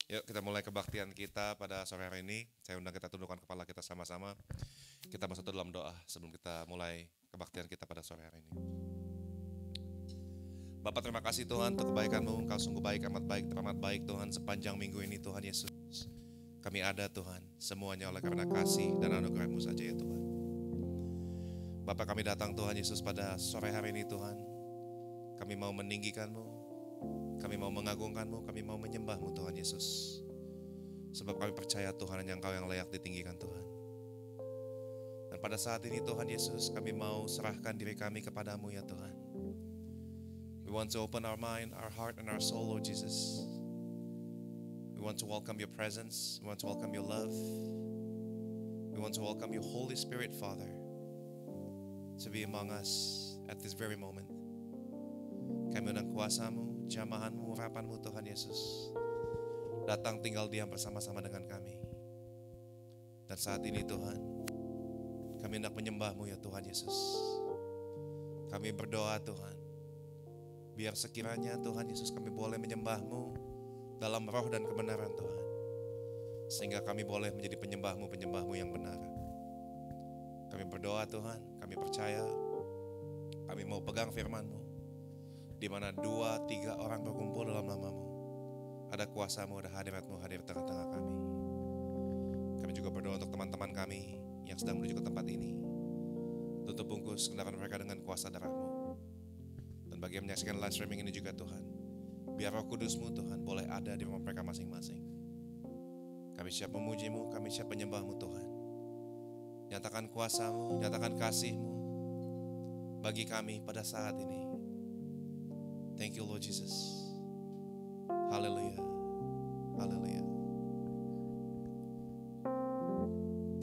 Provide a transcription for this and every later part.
Yuk kita mulai kebaktian kita pada sore hari ini. Saya undang kita tundukkan kepala kita sama-sama. Kita bersatu dalam doa sebelum kita mulai kebaktian kita pada sore hari ini. Bapak, terima kasih Tuhan untuk kebaikan-Mu. Engkau sungguh baik, amat baik, teramat baik Tuhan sepanjang minggu ini Tuhan Yesus. Kami ada Tuhan, semuanya oleh karena kasih dan anugerah-Mu saja ya Tuhan. Bapak, kami datang Tuhan Yesus pada sore hari ini Tuhan. Kami mau meninggikan-Mu, kami mau mengagungkan-Mu, kami mau menyembah-Mu Tuhan Yesus. Sebab kami percaya Tuhan hanya Engkau yang layak ditinggikan Tuhan. Dan pada saat ini Tuhan Yesus, kami mau serahkan diri kami kepadamu ya Tuhan. We want to open our mind, our heart, and our soul, Lord Jesus. We want to welcome your presence. We want to welcome your love. We want to welcome your Holy Spirit, Father, to be among us at this very moment. Kami undang kuasa-Mu, jamahan-Mu, urapan-Mu Tuhan Yesus. Datang tinggal diam bersama-sama dengan kami. Dan saat ini Tuhan, kami hendak menyembah-Mu ya Tuhan Yesus. Kami berdoa Tuhan, biar sekiranya Tuhan Yesus kami boleh menyembah-Mu dalam roh dan kebenaran Tuhan. Sehingga kami boleh menjadi penyembah-Mu yang benar. Kami berdoa Tuhan, kami percaya, kami mau pegang firman-Mu. Di mana 2-3 orang berkumpul dalam nama-Mu, ada kuasa-Mu, ada hadirat-Mu hadir tengah-tengah kami. Kami juga berdoa untuk teman-teman kami yang sedang menuju ke tempat ini. Tutup bungkus kendaraan mereka dengan kuasa darah-Mu. Dan bagi yang menyaksikan live streaming ini juga Tuhan, biar Roh Kudus-Mu Tuhan boleh ada di rumah mereka masing-masing. Kami siap memuji-Mu, kami siap menyembah-Mu Tuhan. Nyatakan kuasa-Mu, nyatakan kasih-Mu bagi kami pada saat ini. Thank you Lord Jesus. Haleluya. Haleluya.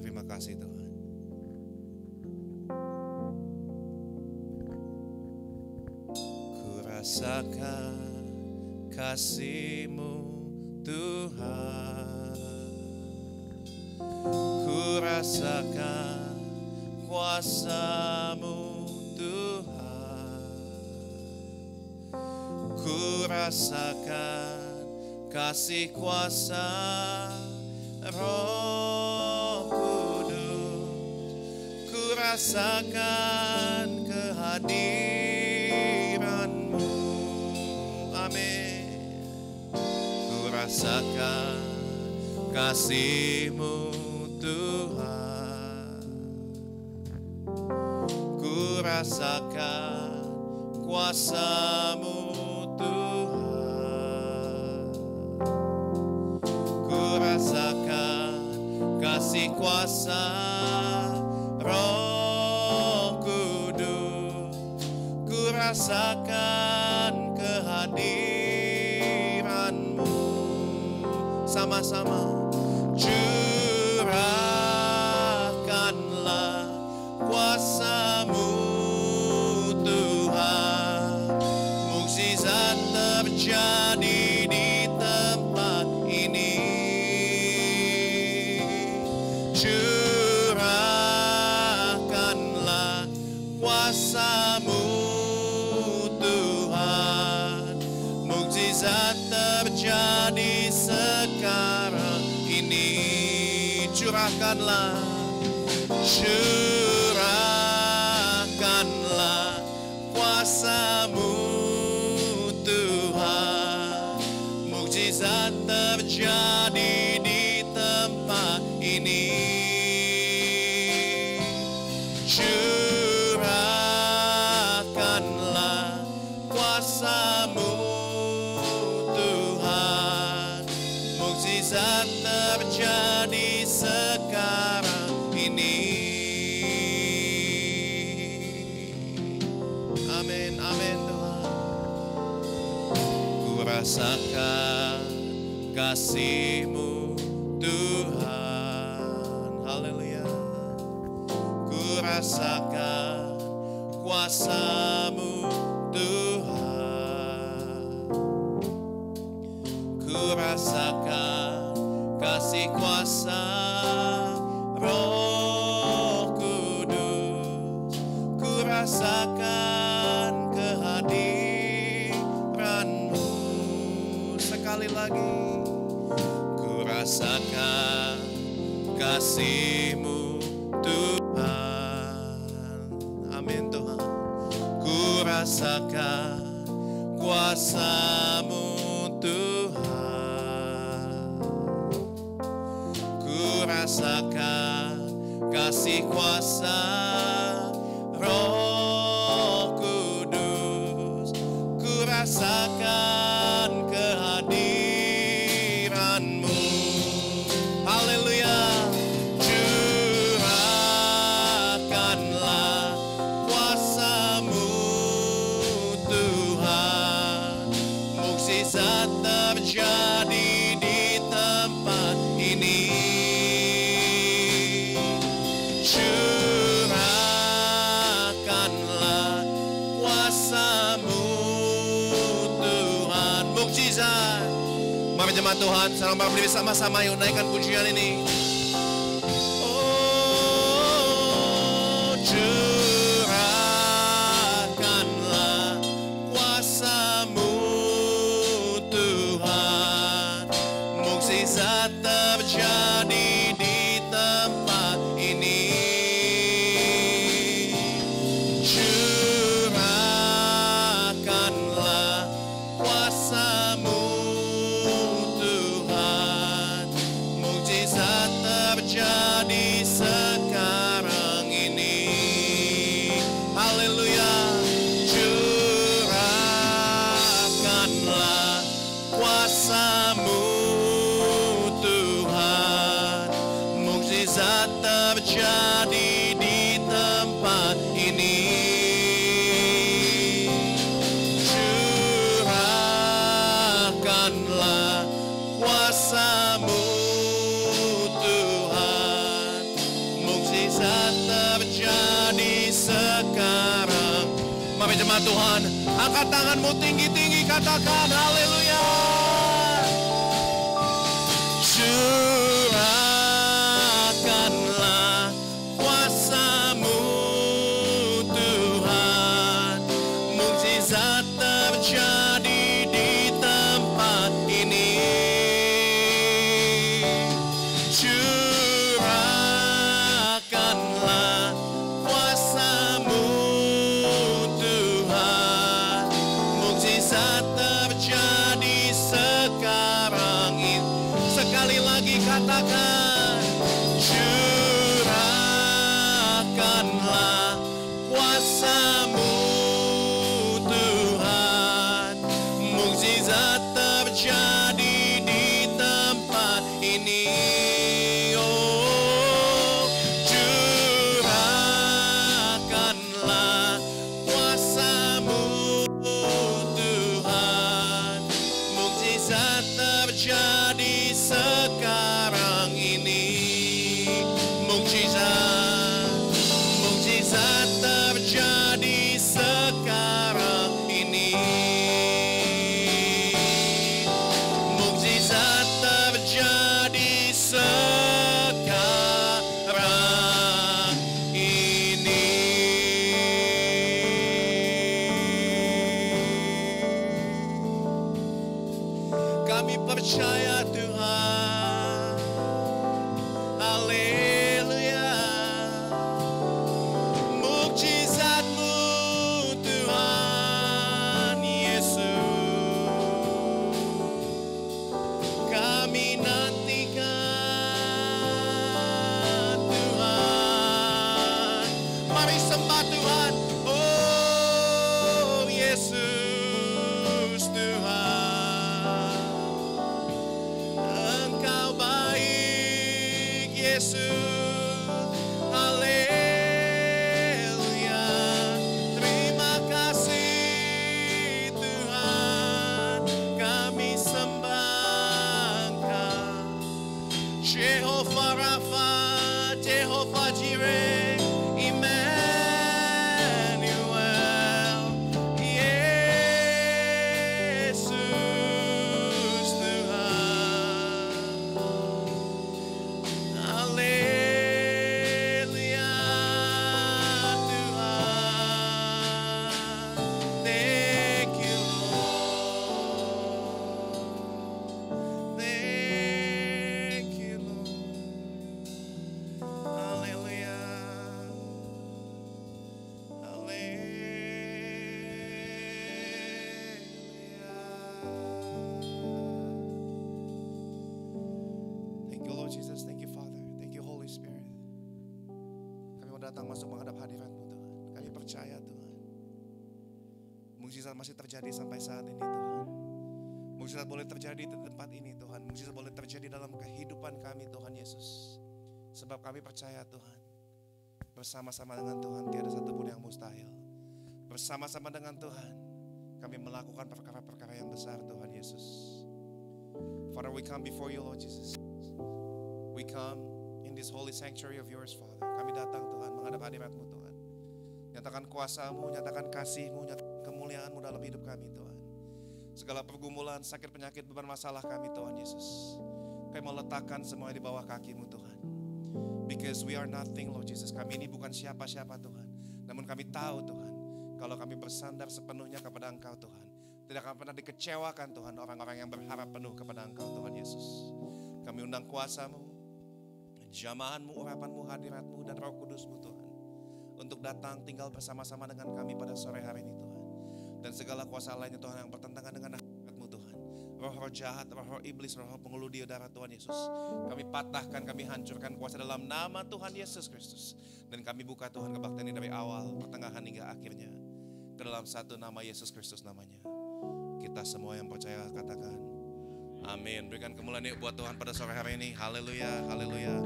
Terima kasih Tuhan. Ku rasakan kasih-Mu Tuhan. Ku rasakan kuasa-Mu Tuhan. Ku rasakan kasih kuasa Roh Kudus. Ku rasakan kehadiran-Mu. Amin. Ku rasakan kasih-Mu Tuhan. Ku rasakan kuasa-Mu Tuhan. Ku rasakan kasih kuasa Roh Kudus. Ku rasakan kehadiran-Mu. Sama-sama. Curahkanlah kuasa-Mu Tuhan. Mukjizat terjadi di tempat ini. Curahkanlah kuasa-Mu Tuhan. Mukjizat terjadi sekarang ini. Curahkanlah, curahkanlah kuasa-Mu Tuhan. Mukjizat terjadi di tempat ini. Curahkanlah kuasa-Mu Tuhan. Mukjizat terjadi sekarang ini. Amin, amin Tuhan. Ku rasakan kasih-Mu Tuhan. Haleluya. Ku rasakan kuasa-Mu Tuhan. Ku rasakan kasih kuasa Roh Kudus. Ku rasakan kehadiran-Mu. Sekali lagi rasakan kasih-Mu Tuhan. Amin Tuhan. Ku rasakan kuasa-Mu Tuhan. Ku rasakan kasih kuasa Roh Kudus. Ku rasakan kehadiran-Mu. Haleluya. Curahkanlah kuasa-Mu Tuhan. Mukjizat terjadi di tempat ini. Curahkanlah kuasa-Mu Tuhan. Mukjizat. Mari jemaat Tuhan, sekarang berdiri sama-sama, yuk naikkan pujian ini. Oh, curahkanlah kuasa-Mu Tuhan. Mukjizat terjadi di tempat ini. Curahkanlah kuasa-Mu Tuhan. Mukjizat terjadi sekarang ini. Haleluya. Curahkanlah kuasa-Mu Tuhan. Mukjizat terjadi di tempat ini. Curahkanlah kuasa-Mu Tuhan. Mukjizat terjadi sekarang. Mari jemaat Tuhan, angkat tanganmu tinggi-tinggi, katakan haleluya. Curahkanlah kuasa-Mu Tuhan. Mukjizat terjadi di tempat ini. Curahkanlah kuasa-Mu Tuhan. Mukjizat terjadi sekarang ini. Sekali lagi katakan, curahkanlah kuasa-Mu Tuhan. Mukjizat terjadi di tempat ini. Oh, curahkanlah kuasa-Mu Tuhan. Mukjizat terjadi sekarang ini. Mukjizat, mukjizat terjadi sekarang ini. Mukjizat terjadi sekarang ini. Kami percaya Tuhan. Haleluya. Mukjizat-Mu Tuhan Yesus. Kami nantikan Tuhan. Mari sembah Tuhan. Oh Yesus Tuhan. Engkau baik Yesus. Haleluya. Terima kasih Tuhan. Kami sembah Engkau. Jehovah Rafa, Jehovah Jireh, Emmanuel. Yesus Tuhan. Haleluya Tuhan. Thank you Lord. Thank datang masuk menghadap hadirat-Mu Tuhan. Kami percaya Tuhan, mukjizat masih terjadi sampai saat ini Tuhan. Mukjizat boleh terjadi di tempat ini Tuhan. Mukjizat boleh terjadi dalam kehidupan kami Tuhan Yesus. Sebab kami percaya Tuhan, bersama-sama dengan Tuhan tiada satupun yang mustahil. Bersama-sama dengan Tuhan kami melakukan perkara-perkara yang besar Tuhan Yesus. Father, we come before you Lord Jesus. We come in this holy sanctuary of yours Father. Kami datang Tuhan menghadap hadirat-Mu Tuhan. Nyatakan kuasa-Mu, nyatakan kasih-Mu, nyatakan kemuliaan-Mu dalam hidup kami Tuhan. Segala pergumulan, sakit, penyakit, beban, masalah kami Tuhan Yesus, kami meletakkan semuanya di bawah kaki-Mu Tuhan. Because we are nothing Lord Jesus. Kami ini bukan siapa-siapa Tuhan. Namun kami tahu Tuhan, kalau kami bersandar sepenuhnya kepada Engkau Tuhan, tidak akan pernah dikecewakan Tuhan orang-orang yang berharap penuh kepada Engkau Tuhan Yesus. Kami undang kuasa-Mu, jamahan-Mu, urapan-Mu, hadirat-Mu, dan Roh Kudus-Mu Tuhan, untuk datang tinggal bersama-sama dengan kami pada sore hari ini Tuhan. Dan segala kuasa lainnya Tuhan yang bertentangan dengan hadirat-Mu Tuhan, roh-roh jahat, roh-roh iblis, roh-roh pengeludi udara Tuhan Yesus, kami patahkan, kami hancurkan kuasa dalam nama Tuhan Yesus Kristus. Dan kami buka Tuhan kebaktian ini dari awal, pertengahan hingga akhirnya ke dalam satu nama Yesus Kristus namanya. Kita semua yang percaya katakan amin. Berikan kemuliaan yuk buat Tuhan pada sore hari ini. Haleluya, haleluya.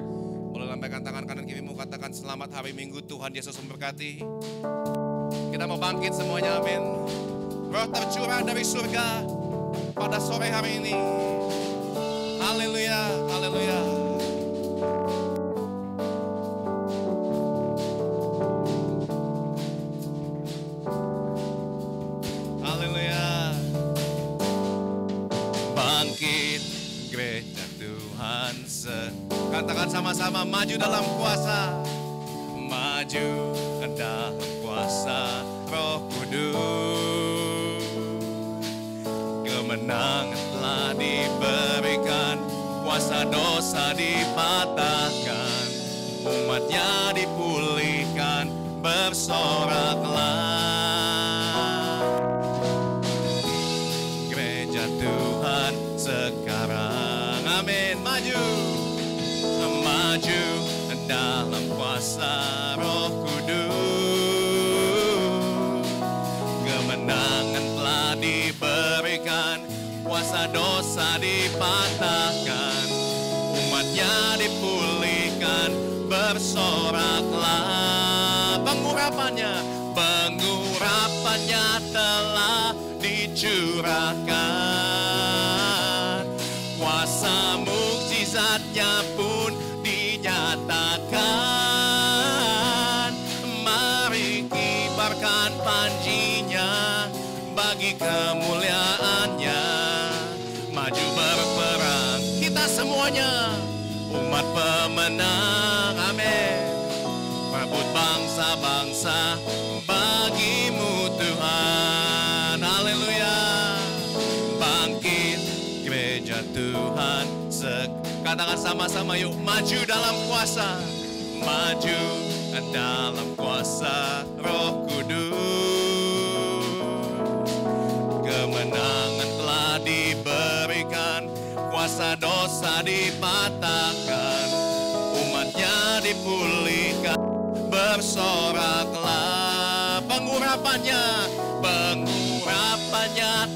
Boleh lambaikan tangan kanan kirimu, katakan selamat hari Minggu, Tuhan Yesus memberkati. Kita mau bangkit semuanya, amin. Roh tercurah dari surga pada sore hari ini. Haleluya, haleluya. Haleluya. Bangkit gereja Tuhan, katakan sama-sama, maju dalam kuasa. Maju dalam kuasa Roh Kudus. Kemenangan telah diberikan, kuasa dosa dipatahkan, umatnya dipulihkan, bersoraklah. Gereja Tuhan sekarang, amin. Maju, maju dalam kuasa Roh Kudus. Kemenangan telah diberikan, kuasa dosa dipatahkan, umatnya dipulihkan, bersoraklah. Pengurapannya telah dicurahkan, kuasa mukjizatnya pun dinyatakan. Mari kibarkan panjinya bagi kemuliaannya. Maju berperang kita semuanya, umat pemenang, amin. Rebut bangsa-bangsa bagimu Tuhan, haleluya. Bangkit gereja Tuhan, katakan sama-sama yuk, maju dalam kuasa. Maju dalam kuasa Roh Kudus. Kemenangan telah diberikan, kuasa dosa dipatahkan, umatnya dipulihkan, bersoraklah. Pengurapannya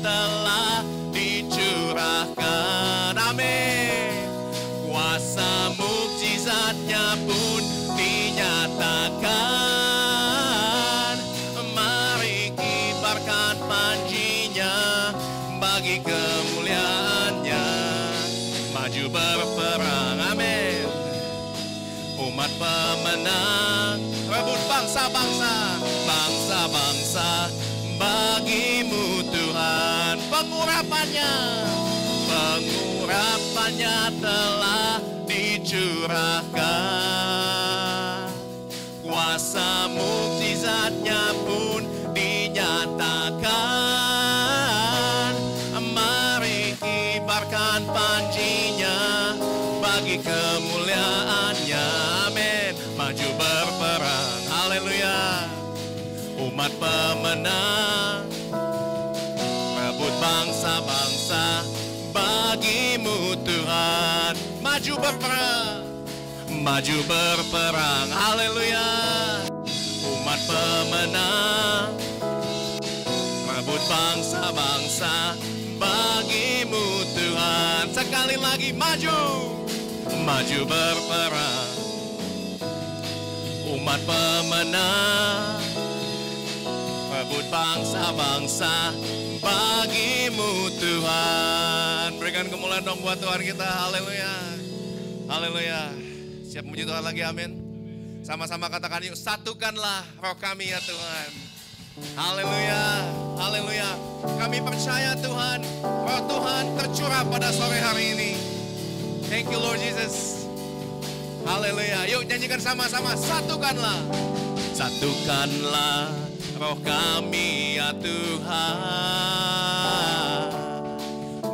telah dicurahkan, amin. Kuasa mukjizatnya pun dinyatakan. Mari kibarkan panjinya bagi kemuliaannya. Maju berperang, amin. Umat pemenang, rebut bangsa-bangsa, bangsa-bangsa bagimu Tuhan. Pengurapannya telah dicurahkan, kuasa mukjizatnya pun dinyatakan. Mari kibarkan panjinya bagi kemuliaannya, amin. Maju berperang, haleluya. Umat pemenang, rebut bangsa-bangsa bagimu Tuhan. Maju berperang, haleluya. umat pemenang, rebut bangsa-bangsa bagimu Tuhan. Sekali lagi maju, maju berperang, umat pemenang, rebut bangsa-bangsa bagimu Tuhan. Berikan kemuliaan dong buat Tuhan kita. Haleluya, haleluya. Siap memuji Tuhan lagi, amin. Sama-sama katakan yuk, satukanlah roh kami ya Tuhan. Haleluya, haleluya. Kami percaya Tuhan, roh Tuhan tercurah pada sore hari ini. Thank you Lord Jesus. Haleluya. Yuk nyanyikan sama-sama, satukanlah. Satukanlah roh kami ya Tuhan,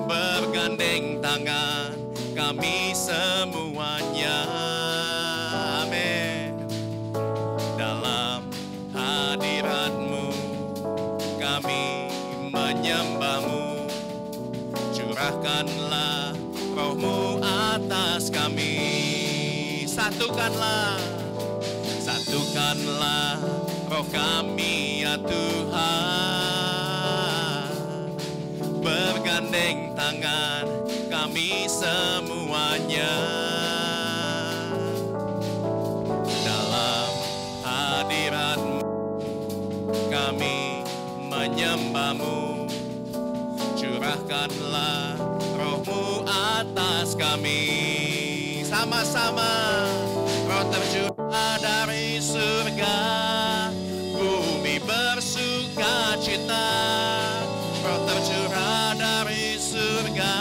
bergandeng tangan kami semuanya, amin. Dalam hadirat-Mu kami menyembah-Mu, curahkanlah roh-Mu atas kami. Satukanlah, satukanlah roh kami ya Tuhan, bergandeng tangan kami semuanya, dalam hadirat-Mu kami menyembah-Mu, curahkanlah roh-Mu atas kami. Sama-sama, roh tercurah dari surga, bumi bersuka cita. Roh tercurah dari surga,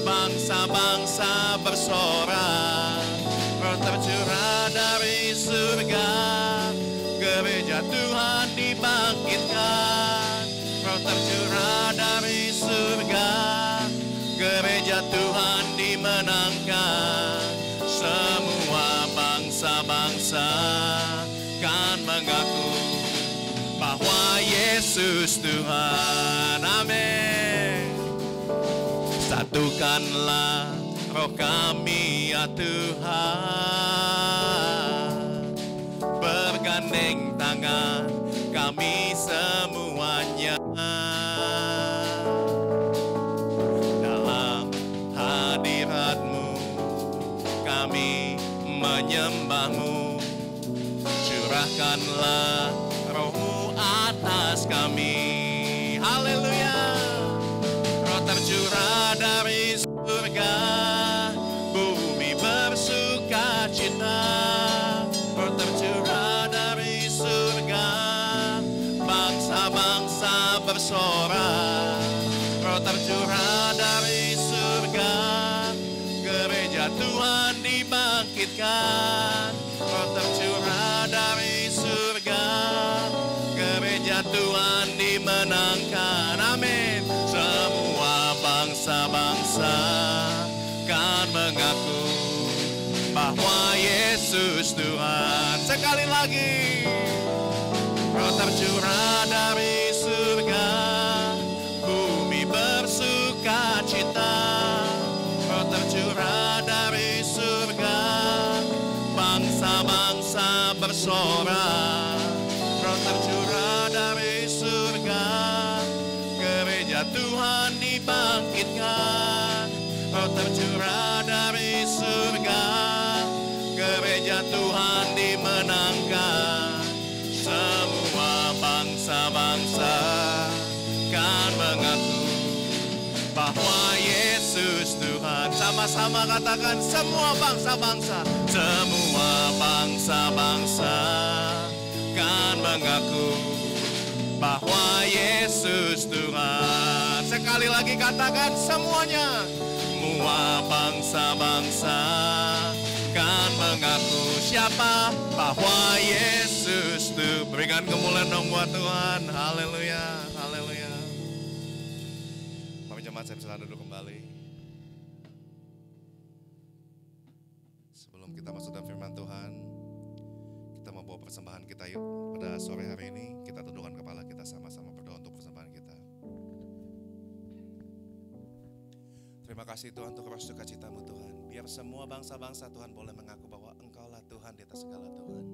bangsa-bangsa bersorak. Roh tercurah dari surga, gereja Tuhan dibangkitkan. Roh tercurah dari surga, gereja Tuhan dimenangkan. Semua bangsa-bangsa kan mengaku bahwa Yesus Tuhan, amin. Satukanlah roh kami ya Tuhan, bergandeng tangan kami semuanya, dalam hadirat-Mu kami menyembah-Mu, curahkanlah roh-Mu atas kami. Haleluya. Roh tercurah dari surga, bumi bersuka cita. Roh tercurah dari surga, bangsa-bangsa bersorak. Roh tercurah dari surga, gereja Tuhan dibangkitkan. Roh tercurah dari surga, gereja Tuhan dimenangkan, amin. Semua bangsa-bangsa kan mengaku bahwa Yesus Tuhan. Sekali lagi, roh tercurah dari surga, bumi bersuka cita. Roh tercurah dari surga, bangsa-bangsa bersorak. Roh tercurah dari surga, gereja Tuhan dibangkitkan. Roh tercurah dari surga, gereja Tuhan dimenangkan. Semua bangsa-bangsa kan mengaku bahwa Yesus Tuhan. Sama-sama katakan, semua bangsa-bangsa, semua bangsa-bangsa kan mengaku bahwa Yesus Tuhan. Sekali lagi katakan semuanya, semua bangsa-bangsa kan mengaku siapa? Bahwa Yesus Tuhan. Berikan kemuliaan dong buat Tuhan. Haleluya, haleluya. Bapak jemaat, saya bisa duduk kembali. Sebelum kita masuk dalam firman Tuhan, kita membawa persembahan kita yuk. Pada sore hari ini kita tundukkan kepala kita, sama-sama berdoa untuk persembahan kita. Terima kasih Tuhan untuk roh sukacita-Mu Tuhan. Biar semua bangsa-bangsa Tuhan boleh mengaku bahwa Engkaulah Tuhan di atas segala Tuhan.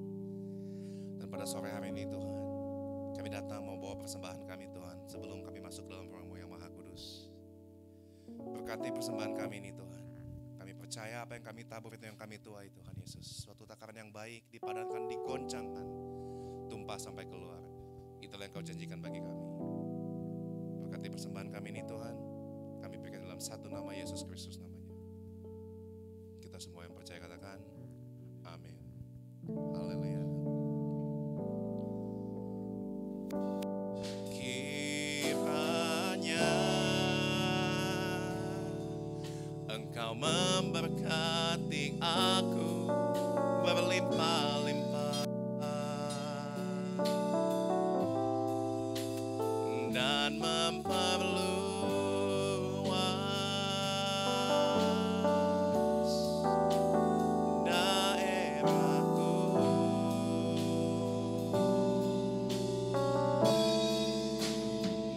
Dan pada sore hari ini Tuhan, kami datang mau bawa persembahan kami Tuhan, sebelum kami masuk dalam rumah-Mu yang Maha Kudus. Berkati persembahan kami ini Tuhan. Kami percaya apa yang kami tabur itu yang kami tuai Tuhan Yesus. Suatu takaran yang baik, dipadankan, digoncangkan, tumpah sampai keluar. Itulah yang Kau janjikan bagi kami. Berkati persembahan kami ini Tuhan, kami berikan dalam satu nama Yesus Kristus namanya. Kita semua yang percaya katakan, amin. Haleluya. Kiranya Engkau memberkati aku berlimpah-limpah dan memperluas daerahku,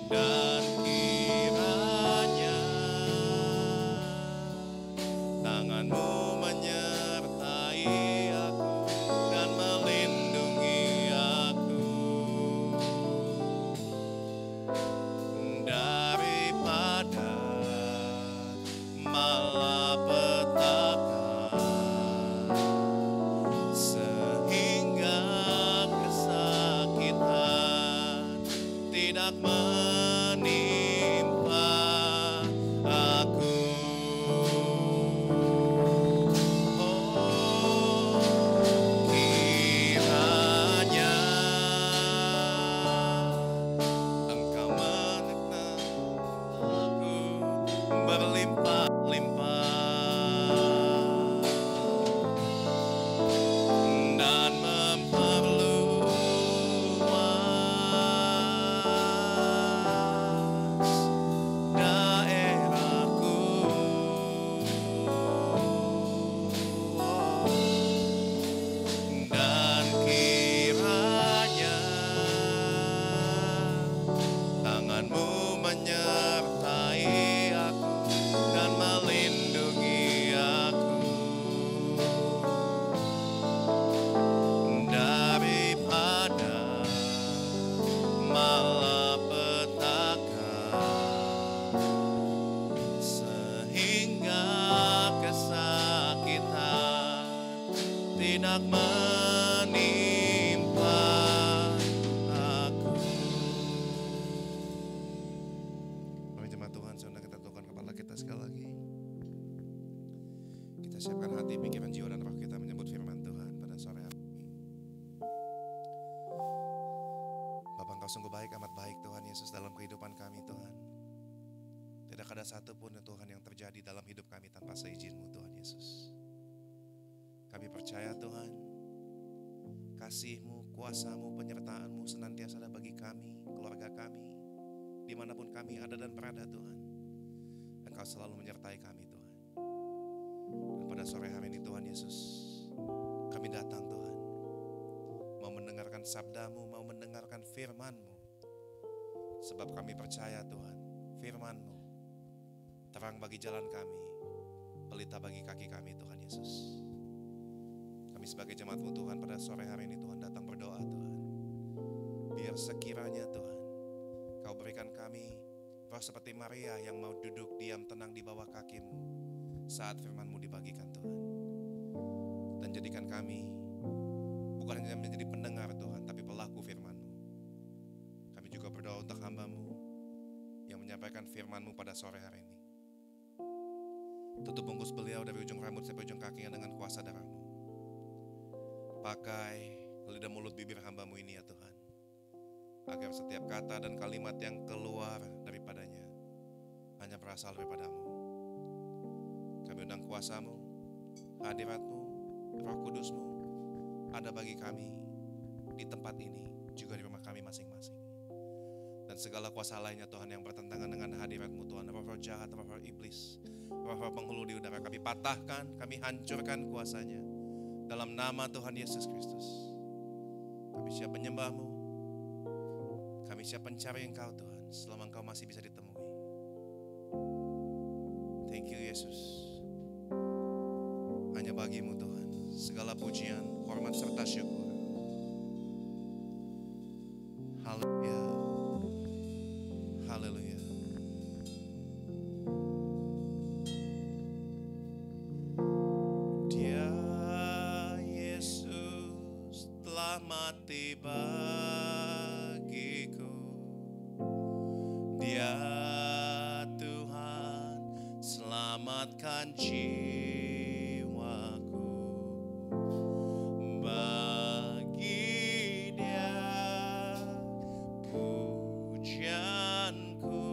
dan kiranya tangan-Mu menyertai aku dan melindungi aku daripada malapetaka, sehingga kesakitan tidak menimpa aku. Kiranya Engkau menyertai aku berlimpah-limpah dan memperluas daerahku, dan kiranya tangan-Mu menyertai aku dan melindungi aku daripada malapetaka, sehingga kesakitan tidak menimpa aku. Kami jemaat Tuhan, sudah kita tundukkan kepala kita sekali lagi. Kita siapkan hati, pikiran, jiwa, dan roh kita menyambut firman Tuhan pada sore hari ini. Bapa, Engkau sungguh baik, amat baik Tuhan Yesus dalam kehidupan kami Tuhan. Tidak ada satu pun Tuhan yang terjadi dalam hidup kami tanpa seizin-Mu Tuhan Yesus. Kami percaya Tuhan, kasih-Mu, kuasa-Mu, penyertaan-Mu senantiasa ada bagi kami, keluarga kami, dimanapun kami ada dan berada Tuhan. Engkau selalu menyertai kami Tuhan. Dan pada sore hari ini Tuhan Yesus, kami datang Tuhan, mau mendengarkan sabda-Mu, mau mendengarkan firman-Mu. Sebab kami percaya Tuhan, firman-Mu terang bagi jalan kami, pelita bagi kaki kami Tuhan Yesus. Kami sebagai jemaat-Mu Tuhan pada sore hari ini Tuhan datang berdoa Tuhan. Biar sekiranya Tuhan Kau berikan kami roh seperti Maria yang mau duduk diam tenang di bawah kaki-Mu saat firman-Mu dibagikan Tuhan. Dan jadikan kami bukan hanya menjadi pendengar Tuhan, tapi pelaku firman-Mu. Kami juga berdoa untuk hamba-Mu yang menyampaikan firman-Mu pada sore hari ini. Tutup bungkus beliau dari ujung rambut sampai ujung kakinya dengan kuasa darah-Mu. Pakai lidah mulut bibir hamba-Mu ini ya Tuhan, agar setiap kata dan kalimat yang keluar daripadanya hanya berasal daripada-Mu. Kami undang kuasa-Mu, hadirat-Mu, Roh Kudus-Mu ada bagi kami di tempat ini, juga di rumah kami masing-masing. Dan segala kuasa lainnya Tuhan yang bertentangan dengan hadirat-Mu Tuhan, roh-roh jahat, roh-roh iblis, roh-roh penghulu di udara, kami patahkan, kami hancurkan kuasanya dalam nama Tuhan Yesus Kristus. Kami siap menyembah-Mu, kami siap mencari Engkau Tuhan, selama Engkau masih bisa ditemui. Thank you Yesus. Hanya bagi-Mu Tuhan segala pujian, hormat serta syukur. mati bagiku. Dia Tuhan selamatkan jiwaku. Bagi Dia pujianku,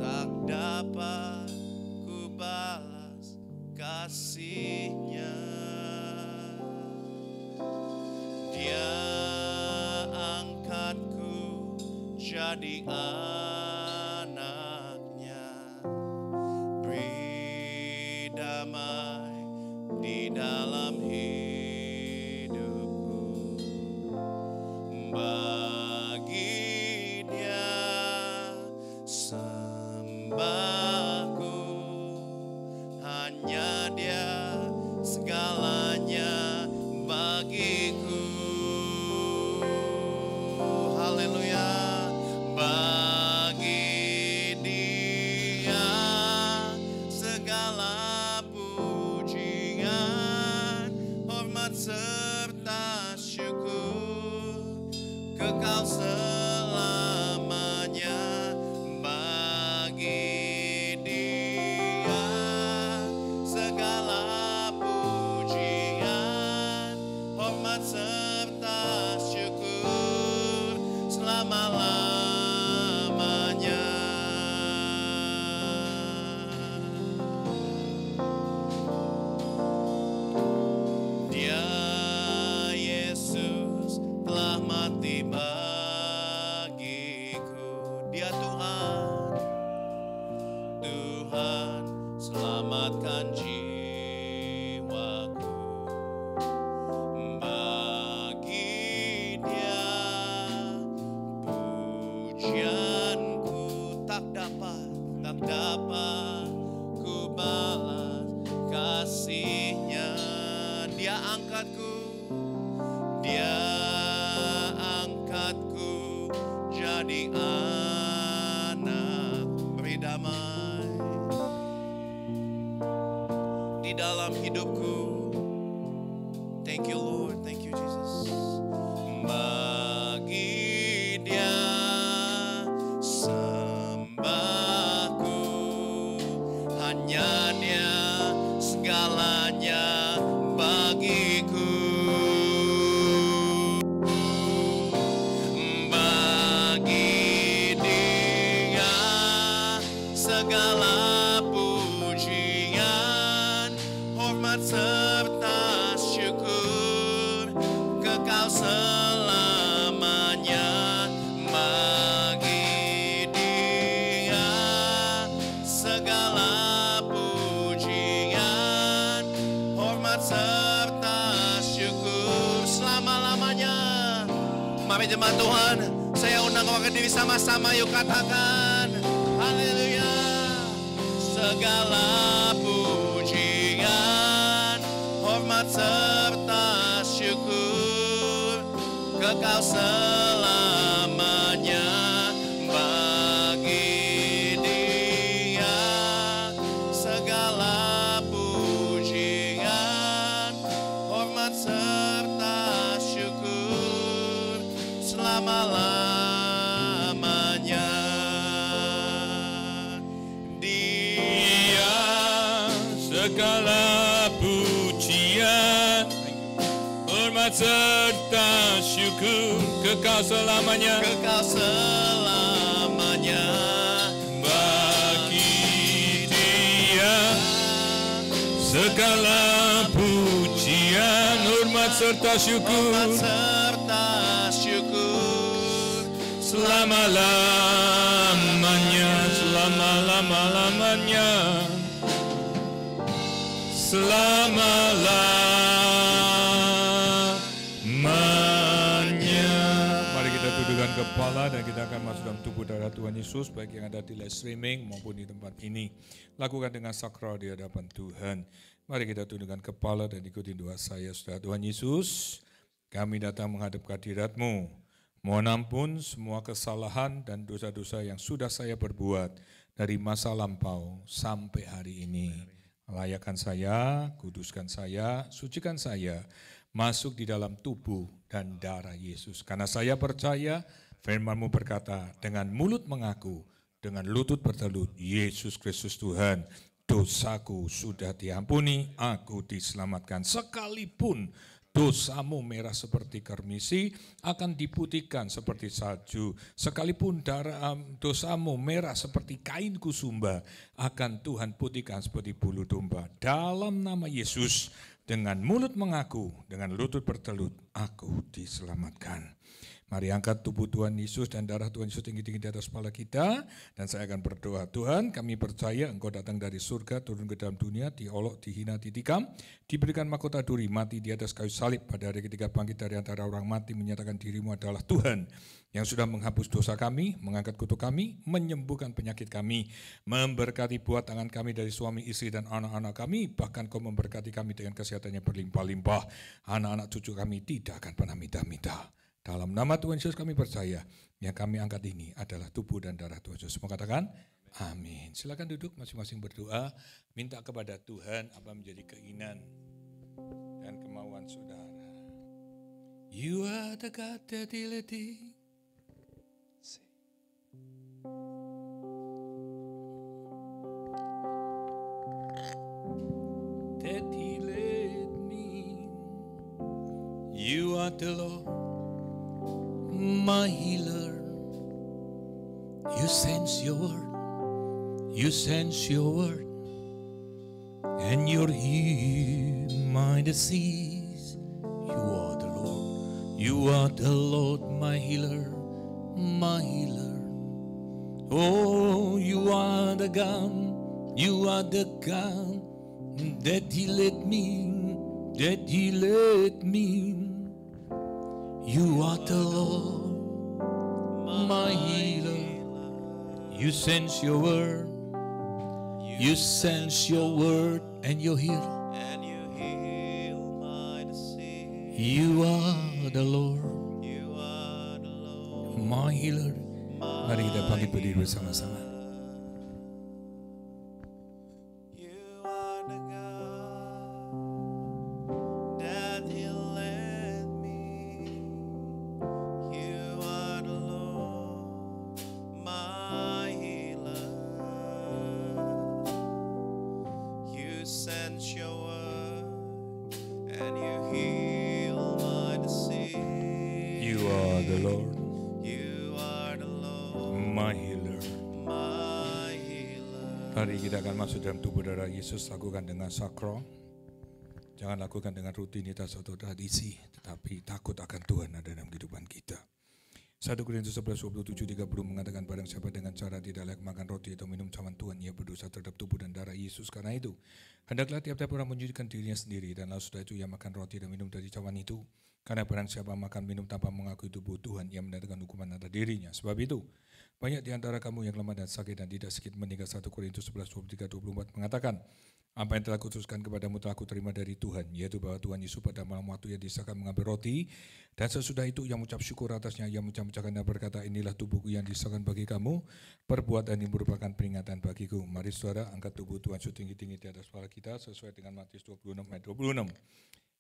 tak dapat ku balas kasih-Nya. Dia angkatku jadi anaknya, beri damai di dalam hidupku. Bagi Dia sembahku, hanya Dia segalanya bagiku. Haleluya. Bagi Dia segala pujian, hormat serta syukur, kekal selamanya. Bagi Dia segala pujian, hormat serta syukur selama-lamanya. Dia Yesus telah mati bagiku. Dia Tuhan, Tuhan selamatkan jiwaku. Bagi Dia pujianku, tak dapat ku balas kasih-Nya. Dia angkatku jadi anak, beri damai di dalam hidupku. Thank you Lord, thank you Jesus. Bagi Dia sembahku, hanya Dia segalanya bagiku. Bagi Dia segala pujian, hormat serta syukur, kekal selamanya. Bagi Dia segala pujian, hormat serta syukur selama-lamanya. Mari jemaat Tuhan, saya undang kau ke diri sama-sama, yuk katakan haleluya. Segala pujian, hormat serta syukur, kekal selamanya. Bagi Dia segala pujian, hormat serta syukur selama-lamanya. Dia segala pujian, hormat serta syukur, kekal selamanya. Kekal selamanya. Bagi Dia segala pujian, hormat serta syukur, Hormat serta syukur selama-lamanya, selama-lama-lamanya, selama-lamanya. Mari kita tundukkan kepala dan kita akan masuk dalam tubuh darah Tuhan Yesus, baik yang ada di live streaming maupun di tempat ini. Lakukan dengan sakral di hadapan Tuhan. Mari kita tundukkan kepala dan ikuti doa saya. Saudara Tuhan Yesus, kami datang menghadap kehadirat-Mu. Mohon ampun semua kesalahan dan dosa-dosa yang sudah saya perbuat dari masa lampau sampai hari ini. Layakkan saya, kuduskan saya, sucikan saya, masuk di dalam tubuh dan darah Yesus. Karena saya percaya firman-Mu berkata, dengan mulut mengaku, dengan lutut bertelut, Yesus Kristus Tuhan, dosaku sudah diampuni, aku diselamatkan. Sekalipun dosamu merah seperti karmisi, akan diputihkan seperti salju. Sekalipun dosamu merah seperti kain kusumba, akan Tuhan putihkan seperti bulu domba. Dalam nama Yesus, dengan mulut mengaku, dengan lutut bertelut, aku diselamatkan. Mari angkat tubuh Tuhan Yesus dan darah Tuhan Yesus tinggi-tinggi di atas kepala kita. Dan saya akan berdoa, Tuhan kami percaya Engkau datang dari surga, turun ke dalam dunia, diolok, dihina, ditikam, diberikan mahkota duri, mati di atas kayu salib, pada hari ketiga bangkit dari antara orang mati, menyatakan dirimu adalah Tuhan yang sudah menghapus dosa kami, mengangkat kutuk kami, menyembuhkan penyakit kami, memberkati buah tangan kami dari suami, istri, dan anak-anak kami, bahkan Kau memberkati kami dengan kesehatannya berlimpah-limpah. Anak-anak cucu kami tidak akan pernah minta-minta. Dalam nama Tuhan Yesus kami percaya, yang kami angkat ini adalah tubuh dan darah Tuhan Yesus. Semua katakan, amin. Silakan duduk masing-masing berdoa, minta kepada Tuhan apa menjadi keinginan dan kemauan saudara. You are the God that healeth thee. That healeth me. You are the Lord, my healer. You sense your word, you sense your word, and you're healed my disease. You are the Lord, you are the Lord, my healer, my healer. Oh, you are the God, you are the God that healed me, that healed me. You are the Lord, my healer. You sense your word, you sense your word, and you heal. And you heal my disease. You are the Lord, You are the Lord. my healer. Mari kita bangkit berdiri bersama-sama. You are the God that healeth me. You are the Lord, my healer. You sense your word and you heal my disease. You are the Lord, You are the Lord, my healer. my healer. Mari kita akan masuk dalam tubuh darah Yesus, lakukan dengan sakral. Jangan lakukan dengan rutinitas atau tradisi, tetapi takut akan Tuhan ada dalam kehidupan kita. 1 Korintus 11:27-30 mengatakan, barang siapa dengan cara tidak layak makan roti atau minum cawan Tuhan, ia berdosa terhadap tubuh dan darah Yesus. Karena itu, hendaklah tiap-tiap orang menyucikan dirinya sendiri, dan lalu sudah itu ia makan roti dan minum dari cawan itu. Karena barang siapa makan minum tanpa mengakui tubuh Tuhan, ia mendatangkan hukuman atas dirinya. Sebab itu, banyak di antara kamu yang lemah dan sakit dan tidak sedikit meninggal. 1 Korintus 11:23-24 mengatakan, apa yang telah kuteruskan kepadamu telah kuterima dari Tuhan, yaitu bahwa Tuhan Yesus pada malam waktu yang disahkan mengambil roti, dan sesudah itu ia mengucap syukur atasnya, ia mengucapkan dan berkata, inilah tubuhku yang disahkan bagi kamu, perbuatan ini merupakan peringatan bagiku. Mari saudara angkat tubuh Tuhan setinggi-tinggi di atas kepala kita sesuai dengan Matius 26 ayat 26.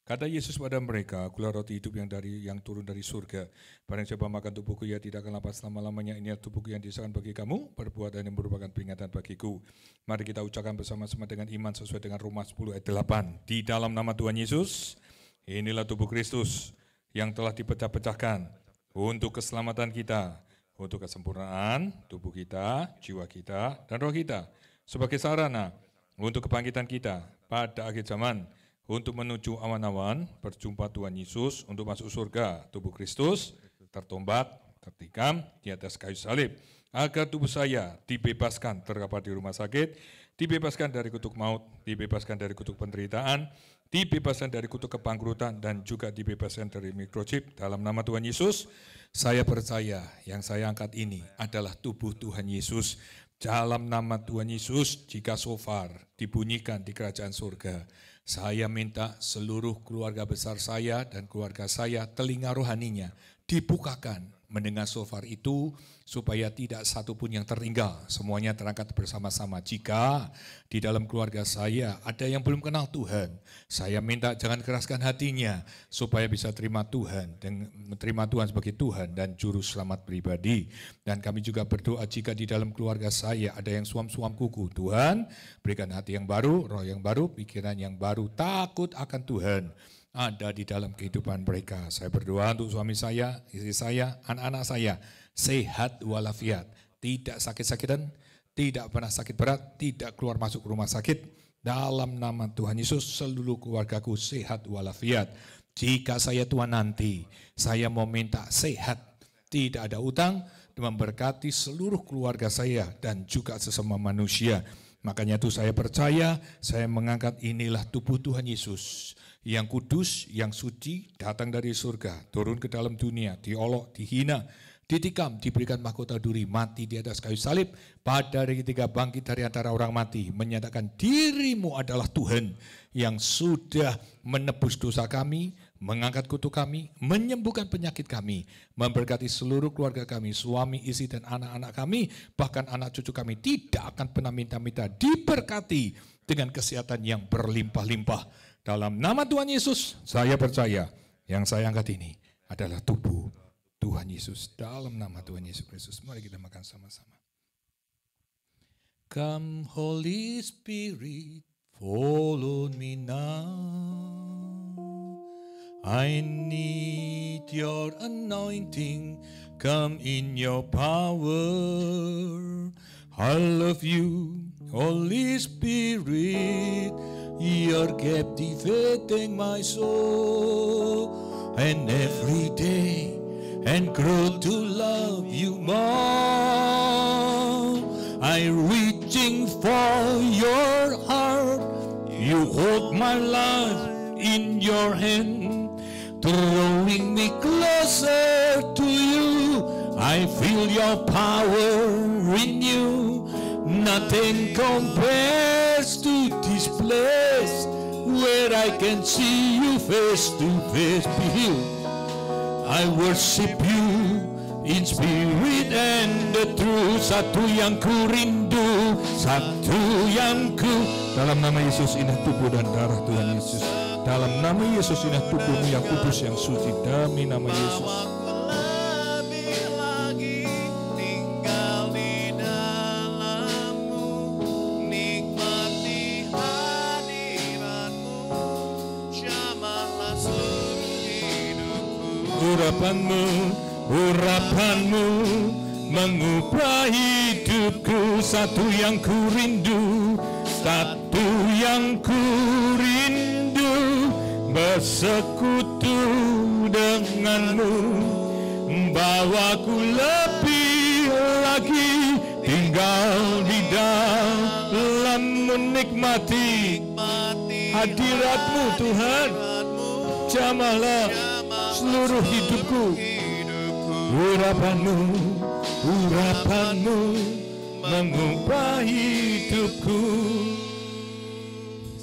Kata Yesus pada mereka, akulah roti hidup yang turun dari surga. Barang siapa makan tubuhku, ia tidak akan lapar selama-lamanya. Inilah tubuhku yang disahkan bagi kamu, perbuatan yang merupakan peringatan bagiku. Mari kita ucapkan bersama-sama dengan iman sesuai dengan Roma 10 ayat 8. Di dalam nama Tuhan Yesus, inilah tubuh Kristus yang telah dipecah-pecahkan untuk keselamatan kita, untuk kesempurnaan tubuh kita, jiwa kita, dan roh kita, sebagai sarana untuk kebangkitan kita pada akhir zaman, untuk menuju awan-awan, berjumpa Tuhan Yesus, untuk masuk surga. Tubuh Kristus tertombak, tertikam di atas kayu salib, agar tubuh saya dibebaskan terkapar di rumah sakit, dibebaskan dari kutuk maut, dibebaskan dari kutuk penderitaan, dibebaskan dari kutuk kebangkrutan, dan juga dibebaskan dari microchip. Dalam nama Tuhan Yesus, saya percaya yang saya angkat ini adalah tubuh Tuhan Yesus. Dalam nama Tuhan Yesus, jika shofar dibunyikan di kerajaan surga, saya minta seluruh keluarga besar saya dan keluarga saya, telinga rohaninya dibukakan, mendengar shofar itu supaya tidak satu pun yang tertinggal, semuanya terangkat bersama-sama. Jika di dalam keluarga saya ada yang belum kenal Tuhan, saya minta jangan keraskan hatinya supaya bisa terima Tuhan dan menerima Tuhan sebagai Tuhan dan juru selamat pribadi. Dan kami juga berdoa jika di dalam keluarga saya ada yang suam-suam kuku, Tuhan berikan hati yang baru, roh yang baru, pikiran yang baru, takut akan Tuhan ada di dalam kehidupan mereka. Saya berdoa untuk suami saya, istri saya, anak-anak saya, sehat walafiat, tidak sakit-sakitan, tidak pernah sakit berat, tidak keluar masuk rumah sakit. Dalam nama Tuhan Yesus, seluruh keluargaku sehat walafiat. Jika saya tua nanti, saya mau minta sehat, tidak ada utang, memberkati seluruh keluarga saya dan juga sesama manusia. Makanya itu saya percaya, saya mengangkat inilah tubuh Tuhan Yesus yang kudus, yang suci, datang dari surga, turun ke dalam dunia, diolok, dihina, ditikam, diberikan mahkota duri, mati di atas kayu salib, pada hari ketiga bangkit dari antara orang mati, menyatakan dirimu adalah Tuhan yang sudah menebus dosa kami, mengangkat kutuk kami, menyembuhkan penyakit kami, memberkati seluruh keluarga kami, suami, istri, dan anak-anak kami, bahkan anak cucu kami tidak akan pernah minta-minta, diberkati dengan kesehatan yang berlimpah-limpah. Dalam nama Tuhan Yesus, saya percaya yang saya angkat ini adalah tubuh Tuhan Yesus. Dalam nama Tuhan Yesus Kristus, mari kita makan sama-sama. Come Holy Spirit, follow me now. I need your anointing, come in your power. I love you, Holy Spirit. You're captivating my soul, and every day and grow to love you more. I'm reaching for your heart. You hold my life in your hand, drawing me closer to you. I feel your power in you. Nothing compares to this place where I can see you face to face. Be healed. I worship you in spirit and the truth. Satu yang ku rindu, satu yang ku. Dalam nama Yesus, ini tubuh dan darah Tuhan Yesus. Dalam nama Yesus, ini tubuhmu yang kudus, yang suci. Demi nama Yesus. Urapanmu mengubah hidupku. Satu yang ku rindu, satu yang ku rindu, bersekutu denganmu. Bawaku lebih lagi tinggal di dalam menikmati hadiratmu Tuhan. Jamahlah seluruh hidupku. Urapanmu mengubah hidupku.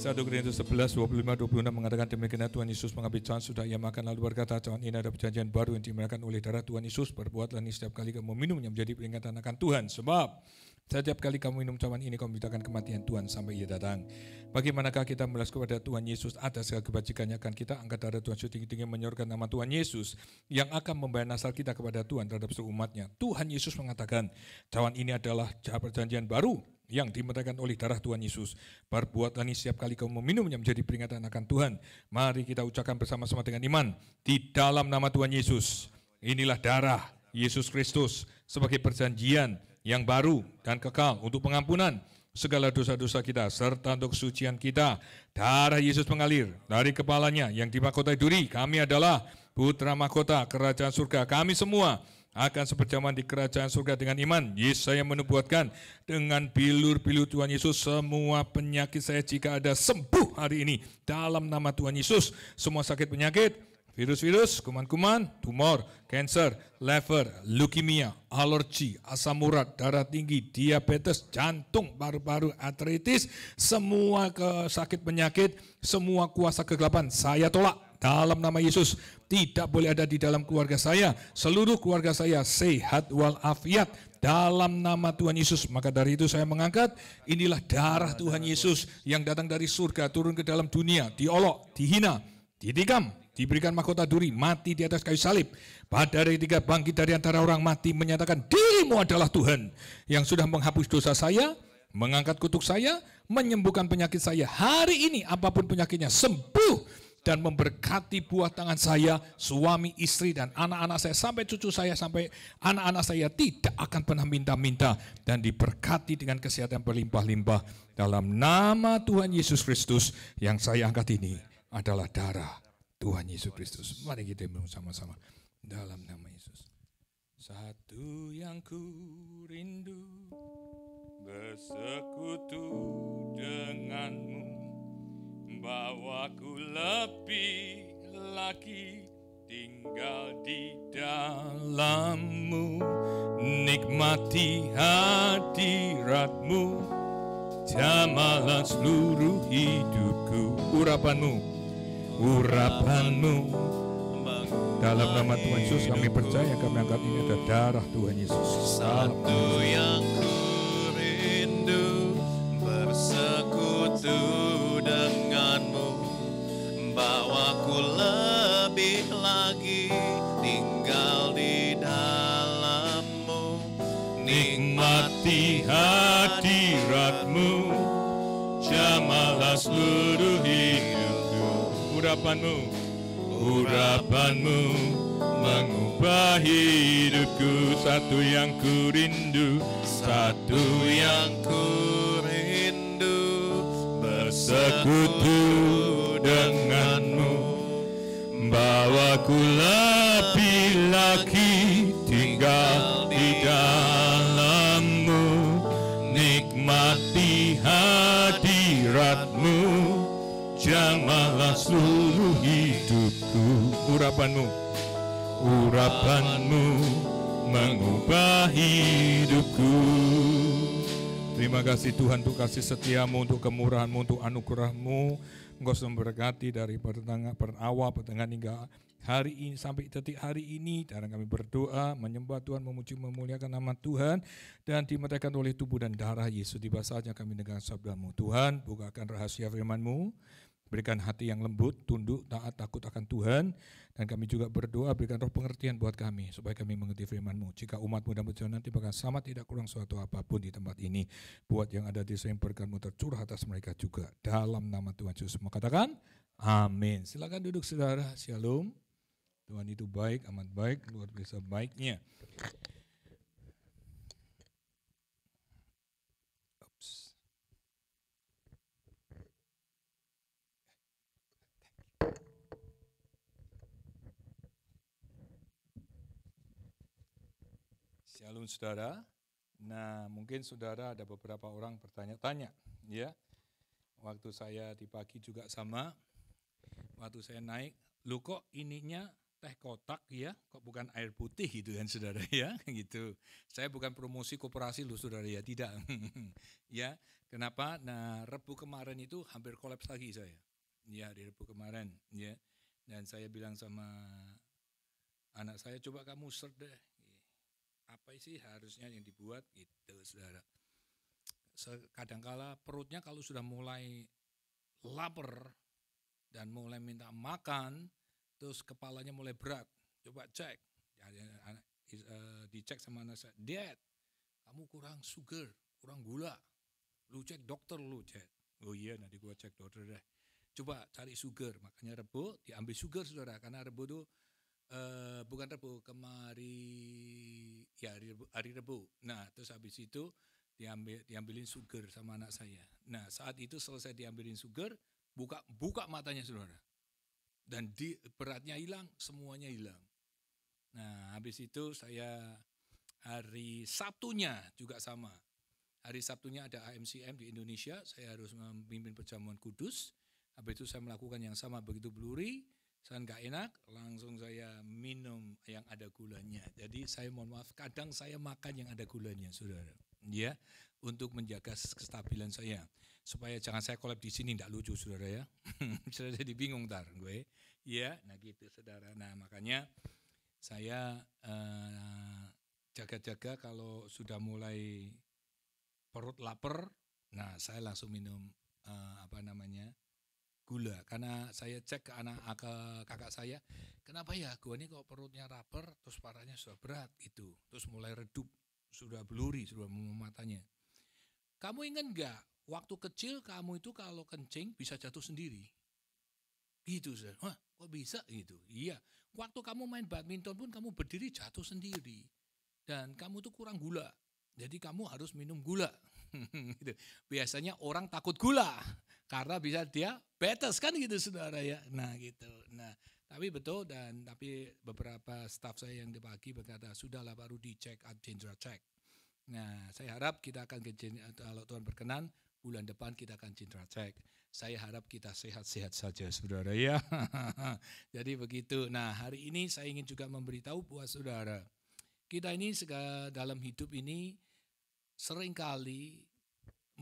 1 Korintus 11, 25-26 mengatakan demikian Tuhan Yesus mengambil cawan sudah ia makan lalu berkata cawan ini ada perjanjian baru yang dimulakan oleh darah Tuhan Yesus. Berbuatlah ini setiap kali kamu minumnya menjadi peringatan akan Tuhan. Sebab setiap kali kamu minum cawan ini kamu memberitakan kematian Tuhan sampai ia datang. Bagaimanakah kita membalas kepada Tuhan Yesus atas segala kebajikannya, akan kita angkat darah Tuhan setinggi-tinggi menyorkan nama Tuhan Yesus yang akan membayar nasar kita kepada Tuhan terhadap seluruh umatnya. Tuhan Yesus mengatakan cawan ini adalah perjanjian baru yang dimerdekakan oleh darah Tuhan Yesus. Berbuatlah ini setiap kali kamu meminumnya menjadi peringatan akan Tuhan. Mari kita ucapkan bersama-sama dengan iman di dalam nama Tuhan Yesus. Inilah darah Yesus Kristus sebagai perjanjian yang baru dan kekal untuk pengampunan segala dosa-dosa kita serta untuk kesucian kita. Darah Yesus mengalir dari kepalanya yang dimahkotai duri. Kami adalah putra mahkota kerajaan surga. Kami semua akan seperjaman di kerajaan surga dengan iman. Yesus saya menubuatkan dengan bilur-bilur Tuhan Yesus semua penyakit saya jika ada sembuh hari ini dalam nama Tuhan Yesus. Semua sakit penyakit, virus-virus, kuman-kuman, tumor, kanker, lever, leukemia, alergi, asam urat, darah tinggi, diabetes, jantung, paru-paru, artritis, semua sakit penyakit, semua kuasa kegelapan saya tolak dalam nama Yesus. Tidak boleh ada di dalam keluarga saya. Seluruh keluarga saya sehat walafiat dalam nama Tuhan Yesus. Maka dari itu saya mengangkat, inilah darah Tuhan Yesus yang datang dari surga, turun ke dalam dunia, diolok, dihina, ditikam, diberikan mahkota duri, mati di atas kayu salib. Pada hari ketiga bangkit dari antara orang mati, menyatakan dirimu adalah Tuhan yang sudah menghapus dosa saya, mengangkat kutuk saya, menyembuhkan penyakit saya. Hari ini apapun penyakitnya sembuh dan memberkati buah tangan saya, suami, istri, dan anak-anak saya, sampai cucu saya, sampai anak-anak saya tidak akan pernah minta-minta dan diberkati dengan kesehatan berlimpah-limpah. Dalam nama Tuhan Yesus Kristus yang saya angkat ini adalah darah Tuhan Yesus Kristus. Mari kita bersama-sama dalam nama Yesus. Satu yang ku rindu, bersekutu denganmu, bawaku lebih lagi tinggal di dalammu, nikmati hadiratmu, jamalah seluruh hidupku. Urapanmu dalam nama Tuhan Yesus kami percaya, kami angkat ini ada darah Tuhan Yesus. Satu yang ku rindu, bersekutu denganmu, bawaku lebih lagi tinggal di dalammu, Nikmati hadiratmu, jamalah seluruh hidupku. Urapanmu mengubah hidupku. Satu yang ku rindu, satu yang ku rindu, bersekutu denganmu, bawaku lebih lagi tinggal di dalammu, nikmati hadiratmu, jamalah seluruh hidupku. Urapanmu mengubah hidupku. Terima kasih Tuhan untuk kasih setiamu, untuk kemurahanmu, untuk anugerahmu. Engkau sudah memberkati dari berawal, pertengahan hingga hari ini sampai detik hari ini. Dan kami berdoa, menyembah Tuhan, memuji, memuliakan nama Tuhan, dan dimerdakan oleh tubuh dan darah Yesus. Tiba saatnya kami dengar sabdamu. Tuhan, bukakan rahasia firman-Mu, berikan hati yang lembut, tunduk, taat, takut akan Tuhan. Dan kami juga berdoa, berikan roh pengertian buat kami, supaya kami mengerti firman-Mu. Jika umat-Mu dan berjalan nanti bahkan sama tidak kurang suatu apapun di tempat ini, buat yang ada di sini berkat-Mu tercurah atas mereka juga. Dalam nama Tuhan Yesus, mau katakan, amin. Silakan duduk saudara, shalom. Tuhan itu baik, amat baik, luar biasa baiknya. Shalom saudara. Nah, mungkin saudara ada beberapa orang bertanya-tanya, ya. Waktu saya di pagi juga sama. Waktu saya naik, lu kok ininya teh kotak ya, kok bukan air putih gitu kan saudara ya, gitu. Saya bukan promosi koperasi lu saudara ya, tidak. Ya, kenapa? Nah, Rebu kemarin itu hampir kolaps lagi saya. Ya, di Rebu kemarin, ya. Dan saya bilang sama anak saya, coba kamu search deh. Apa sih harusnya yang dibuat gitu saudara. Kadangkala perutnya kalau sudah mulai lapar dan mulai minta makan, terus kepalanya mulai berat, coba cek, dicek sama anak saya, Dad, kamu kurang sugar, kurang gula, lu cek dokter lu cek. Oh iya, nanti gua cek dokter deh. Coba cari sugar, makanya Rebo diambil sugar saudara, karena Rebo tuh bukan Rebo, hari Rebo. Nah, terus habis itu diambilin sugar sama anak saya. Nah, saat itu selesai diambilin sugar, buka matanya saudara. Dan beratnya hilang, semuanya hilang. Nah, habis itu saya hari Sabtunya juga sama. Hari Sabtunya ada AMCM di Indonesia, saya harus memimpin perjamuan kudus. Habis itu saya melakukan yang sama, begitu bluri, saya nggak enak, langsung saya minum yang ada gulanya. Jadi saya mohon maaf, kadang saya makan yang ada gulanya, saudara, ya, untuk menjaga kestabilan saya. supaya jangan saya collab di sini, tidak lucu saudara ya. Sudah jadi bingung ntar gue. Ya, nah gitu saudara. Nah makanya saya jaga-jaga kalau sudah mulai perut lapar, nah saya langsung minum gula. Karena saya cek ke kakak saya, kenapa ya gue ini kok perutnya lapar, terus parahnya sudah berat gitu, terus mulai redup, sudah bluri, sudah matanya. Kamu ingat nggak, waktu kecil kamu itu kalau kencing bisa jatuh sendiri? Gitu, saudara. Wah, kok bisa gitu? Iya, waktu kamu main badminton pun kamu berdiri jatuh sendiri. Dan kamu tuh kurang gula, jadi kamu harus minum gula. Gitu. Biasanya orang takut gula, karena bisa diabetes kan gitu saudara ya. Nah gitu. Nah tapi betul, tapi beberapa staf saya yang di pagi berkata, sudahlah baru dicek, Gintra check. Nah, saya harap kita akan kalau Tuhan berkenan, bulan depan kita akan Gintra check. Saya harap kita sehat-sehat saja, saudara ya. Jadi begitu. Nah, hari ini saya ingin juga memberitahu buat saudara, kita ini dalam hidup ini seringkali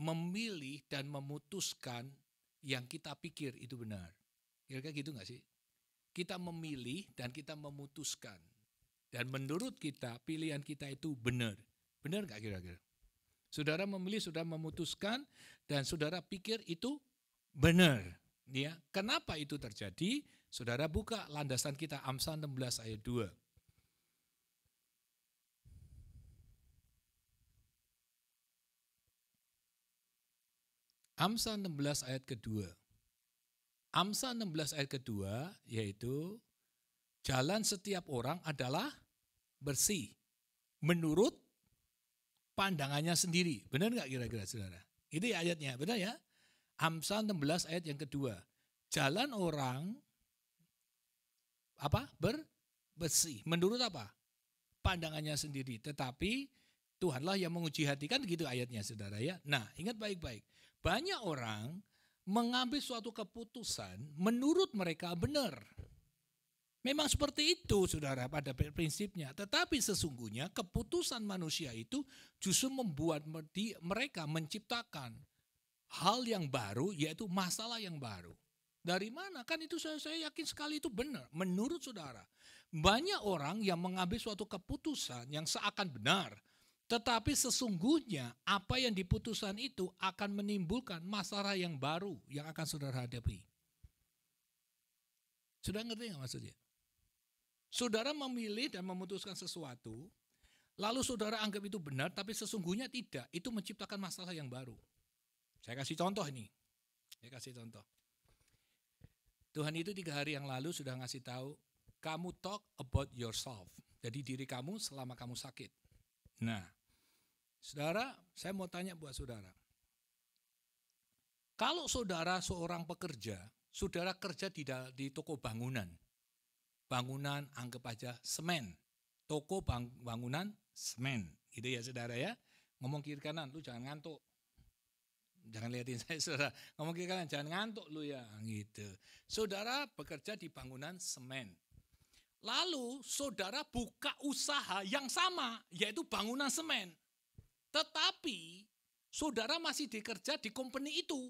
memilih dan memutuskan yang kita pikir itu benar. Kira-kira gitu nggak sih? Kita memilih dan kita memutuskan. Dan menurut kita, pilihan kita itu benar. Benar nggak kira-kira? Saudara memilih, saudara memutuskan, dan saudara pikir itu benar. Ya, kenapa itu terjadi? Saudara buka landasan kita Amsal 16 ayat 2. Amsal 16 ayat kedua. Amsal 16 ayat kedua yaitu jalan setiap orang adalah bersih menurut pandangannya sendiri. Benar nggak kira-kira saudara? Itu ya ayatnya, benar ya? Amsal 16 ayat yang kedua. Jalan orang bersih menurut apa? Pandangannya sendiri. Tetapi Tuhanlah yang menguji hati, kan gitu ayatnya saudara ya. Nah, ingat baik-baik. Banyak orang mengambil suatu keputusan menurut mereka benar. Memang seperti itu saudara pada prinsipnya. Tetapi sesungguhnya keputusan manusia itu justru membuat mereka menciptakan hal yang baru, yaitu masalah yang baru. Dari mana? Kan itu saya yakin sekali itu benar. Menurut saudara, banyak orang yang mengambil suatu keputusan yang seakan benar, tetapi sesungguhnya apa yang diputuskan itu akan menimbulkan masalah yang baru yang akan saudara hadapi. Sudah ngerti nggak maksudnya? Saudara memilih dan memutuskan sesuatu, lalu saudara anggap itu benar, tapi sesungguhnya tidak. Itu menciptakan masalah yang baru. Saya kasih contoh ini. Tuhan itu 3 hari yang lalu sudah ngasih tahu, kamu talk about yourself. Jadi diri kamu selama kamu sakit. Nah, saudara, saya mau tanya buat saudara. Kalau saudara seorang pekerja, saudara kerja di toko bangunan. Bangunan anggap aja semen. Toko bangunan semen. Gitu ya saudara ya. Ngomong kiri kanan, lu jangan ngantuk. Jangan lihatin saya saudara. Ngomong kiri kanan, jangan ngantuk lu ya. Gitu. Saudara bekerja di bangunan semen. Lalu saudara buka usaha yang sama, yaitu bangunan semen. Tetapi saudara masih dikerja di company itu.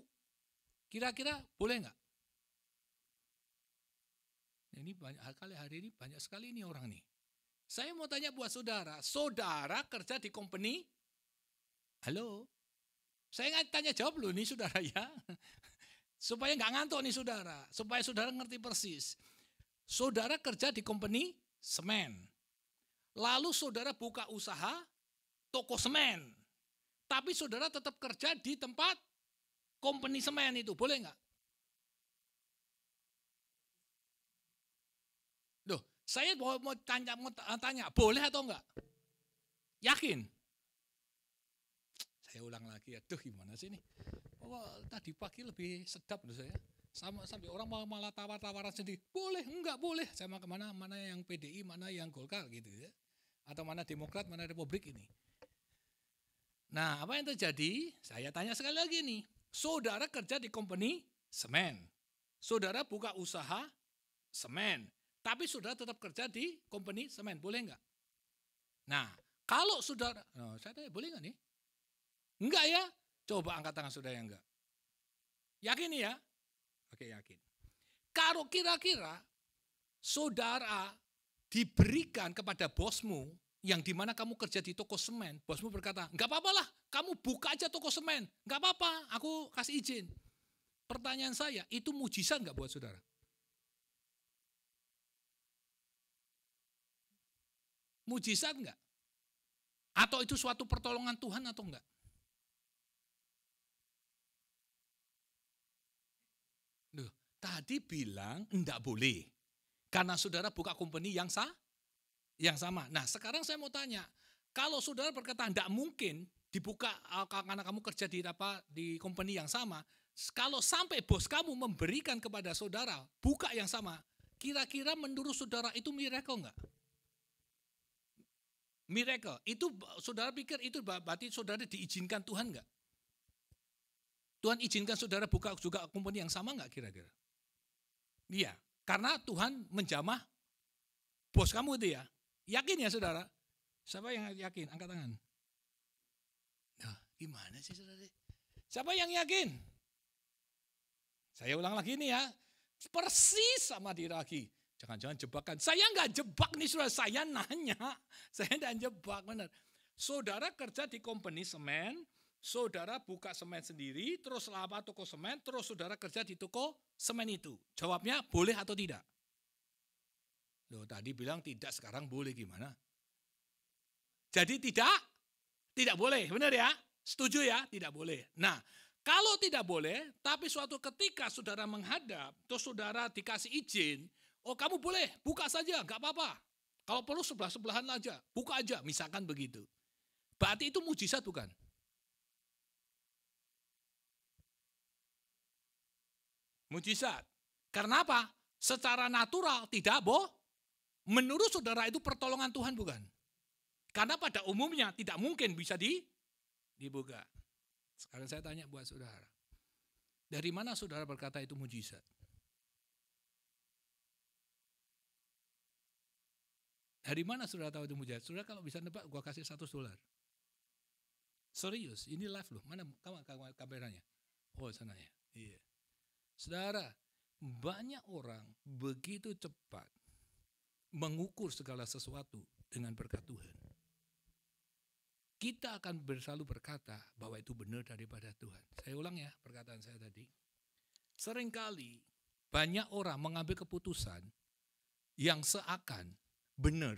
Kira-kira boleh nggak? Ini banyak kali hari ini banyak sekali ini orang nih. Saya mau tanya buat saudara, saudara kerja di company? Halo? Saya nggak tanya jawab loh nih saudara ya. Supaya nggak ngantuk nih saudara, supaya saudara ngerti persis. Saudara kerja di company semen. Lalu saudara buka usaha toko semen. Tapi saudara tetap kerja di tempat company semen itu, boleh nggak? Loh, saya mau tanya, boleh atau enggak? Yakin? Saya ulang lagi, aduh gimana sih ini? Oh, tadi pagi lebih sedap loh saya. Sampai orang malah tawar-tawaran sendiri. Boleh, enggak boleh. Saya mau kemana, mana yang PDI, mana yang Golkar gitu ya. Atau mana Demokrat, mana Republik ini. Nah, apa yang terjadi? Saya tanya sekali lagi nih. Saudara kerja di company semen. Saudara buka usaha semen. Tapi saudara tetap kerja di company semen. Boleh enggak? Nah, kalau saudara, saya tanya boleh enggak nih? Enggak ya? Coba angkat tangan saudara yang enggak. Yakin ya? Oke, yakin. Kalau kira-kira saudara diberikan kepada bosmu, yang dimana kamu kerja di toko semen, bosmu berkata, nggak apa-apa lah, kamu buka aja toko semen, nggak apa-apa, aku kasih izin. Pertanyaan saya, itu mujizat nggak buat saudara? Mujizat nggak? Atau itu suatu pertolongan Tuhan atau enggak? Loh, tadi bilang enggak boleh. Karena saudara buka company yang sama. Nah, sekarang saya mau tanya, kalau saudara berkata enggak mungkin dibuka karena kamu kerja di company yang sama, kalau sampai bos kamu memberikan kepada saudara buka yang sama, kira-kira menurut saudara itu miracle enggak? Miracle. Itu saudara pikir itu berarti saudara diizinkan Tuhan enggak? Tuhan izinkan saudara buka juga company yang sama enggak kira-kira? Iya, karena Tuhan menjamah bos kamu itu ya. Yakin ya saudara? Siapa yang yakin? Angkat tangan. Nah, gimana sih saudara? Siapa yang yakin? Saya ulang lagi nih ya. Persis sama diri lagi. Jangan-jangan jebakan. Saya enggak jebak nih saudara, saya nanya. Saya enggak jebak, benar. Saudara kerja di company semen, saudara buka semen sendiri, terus laba toko semen, terus saudara kerja di toko semen itu. Jawabnya boleh atau tidak? Loh, tadi bilang tidak, sekarang boleh, gimana? Jadi tidak boleh, benar ya? Setuju ya? Tidak boleh. Nah, kalau tidak boleh, tapi suatu ketika saudara menghadap, terus saudara dikasih izin, oh kamu boleh, buka saja, gak apa-apa. Kalau perlu sebelah-sebelahan aja, buka aja, misalkan begitu. Berarti itu mujizat bukan? Mujizat. Karena apa? Secara natural tidak menurut saudara itu pertolongan Tuhan bukan? Karena pada umumnya tidak mungkin bisa dibuka. Sekarang saya tanya buat saudara. Dari mana saudara berkata itu mujizat? Dari mana saudara tahu itu mujizat? Saudara kalau bisa nebak, gua kasih $100. Serius, ini live loh. Mana kameranya? Oh, sana ya. Iya. Saudara, banyak orang begitu cepat mengukur segala sesuatu dengan berkat Tuhan. Kita akan selalu berkata bahwa itu benar daripada Tuhan. Saya ulang ya perkataan saya tadi. Seringkali banyak orang mengambil keputusan yang seakan benar,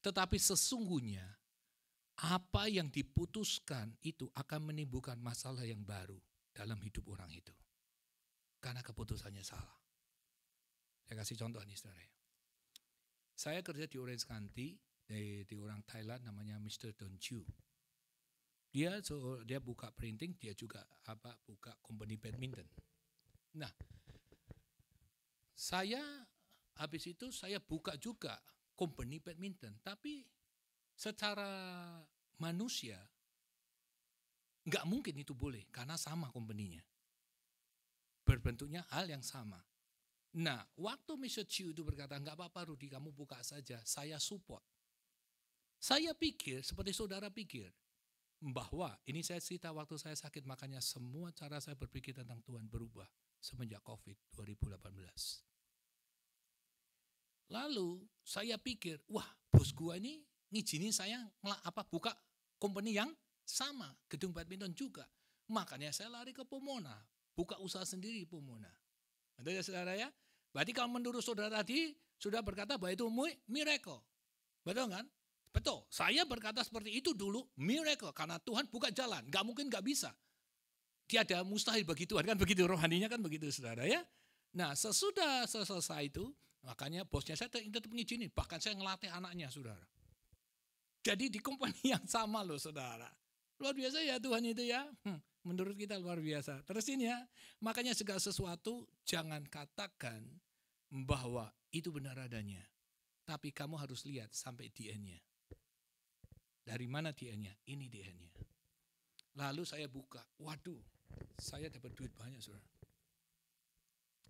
tetapi sesungguhnya apa yang diputuskan itu akan menimbulkan masalah yang baru dalam hidup orang itu. Karena keputusannya salah. Saya kasih contoh nih saudara. Saya kerja di Orange County, di orang Thailand namanya Mr. Don Chu. Dia buka printing, dia juga buka company badminton. Nah, habis itu saya buka juga company badminton, tapi secara manusia nggak mungkin itu boleh karena sama company-nya. Berbentuknya hal yang sama. Nah, waktu Mr. Chu itu berkata, nggak apa-apa Rudy, kamu buka saja, saya support. Saya pikir, seperti saudara pikir, bahwa, ini saya cerita waktu saya sakit, makanya semua cara saya berpikir tentang Tuhan berubah semenjak COVID 2018. Lalu, saya pikir, wah bos gua ini ngizinin saya buka company yang sama, gedung badminton juga. Makanya saya lari ke Pomona, buka usaha sendiri di Pomona. Betul ya saudara ya? Berarti kalau menurut saudara tadi, sudah berkata bahwa itu miracle. Betul kan? Betul. Saya berkata seperti itu dulu, miracle. Karena Tuhan buka jalan. Gak mungkin gak bisa. Tiada mustahil bagi Tuhan. Kan begitu, rohaninya kan begitu saudara ya. Nah sesudah selesai itu, makanya bosnya saya tetap mengizinin. Bahkan saya ngelatih anaknya saudara. Jadi di company yang sama loh saudara. Luar biasa ya Tuhan itu ya. Menurut kita luar biasa. Terusin ya. Makanya segala sesuatu jangan katakan bahwa itu benar adanya. Tapi kamu harus lihat sampai di end-nya. Dari mana di end-nya? Ini di end-nya. Lalu saya buka. Waduh, saya dapat duit banyak saudara.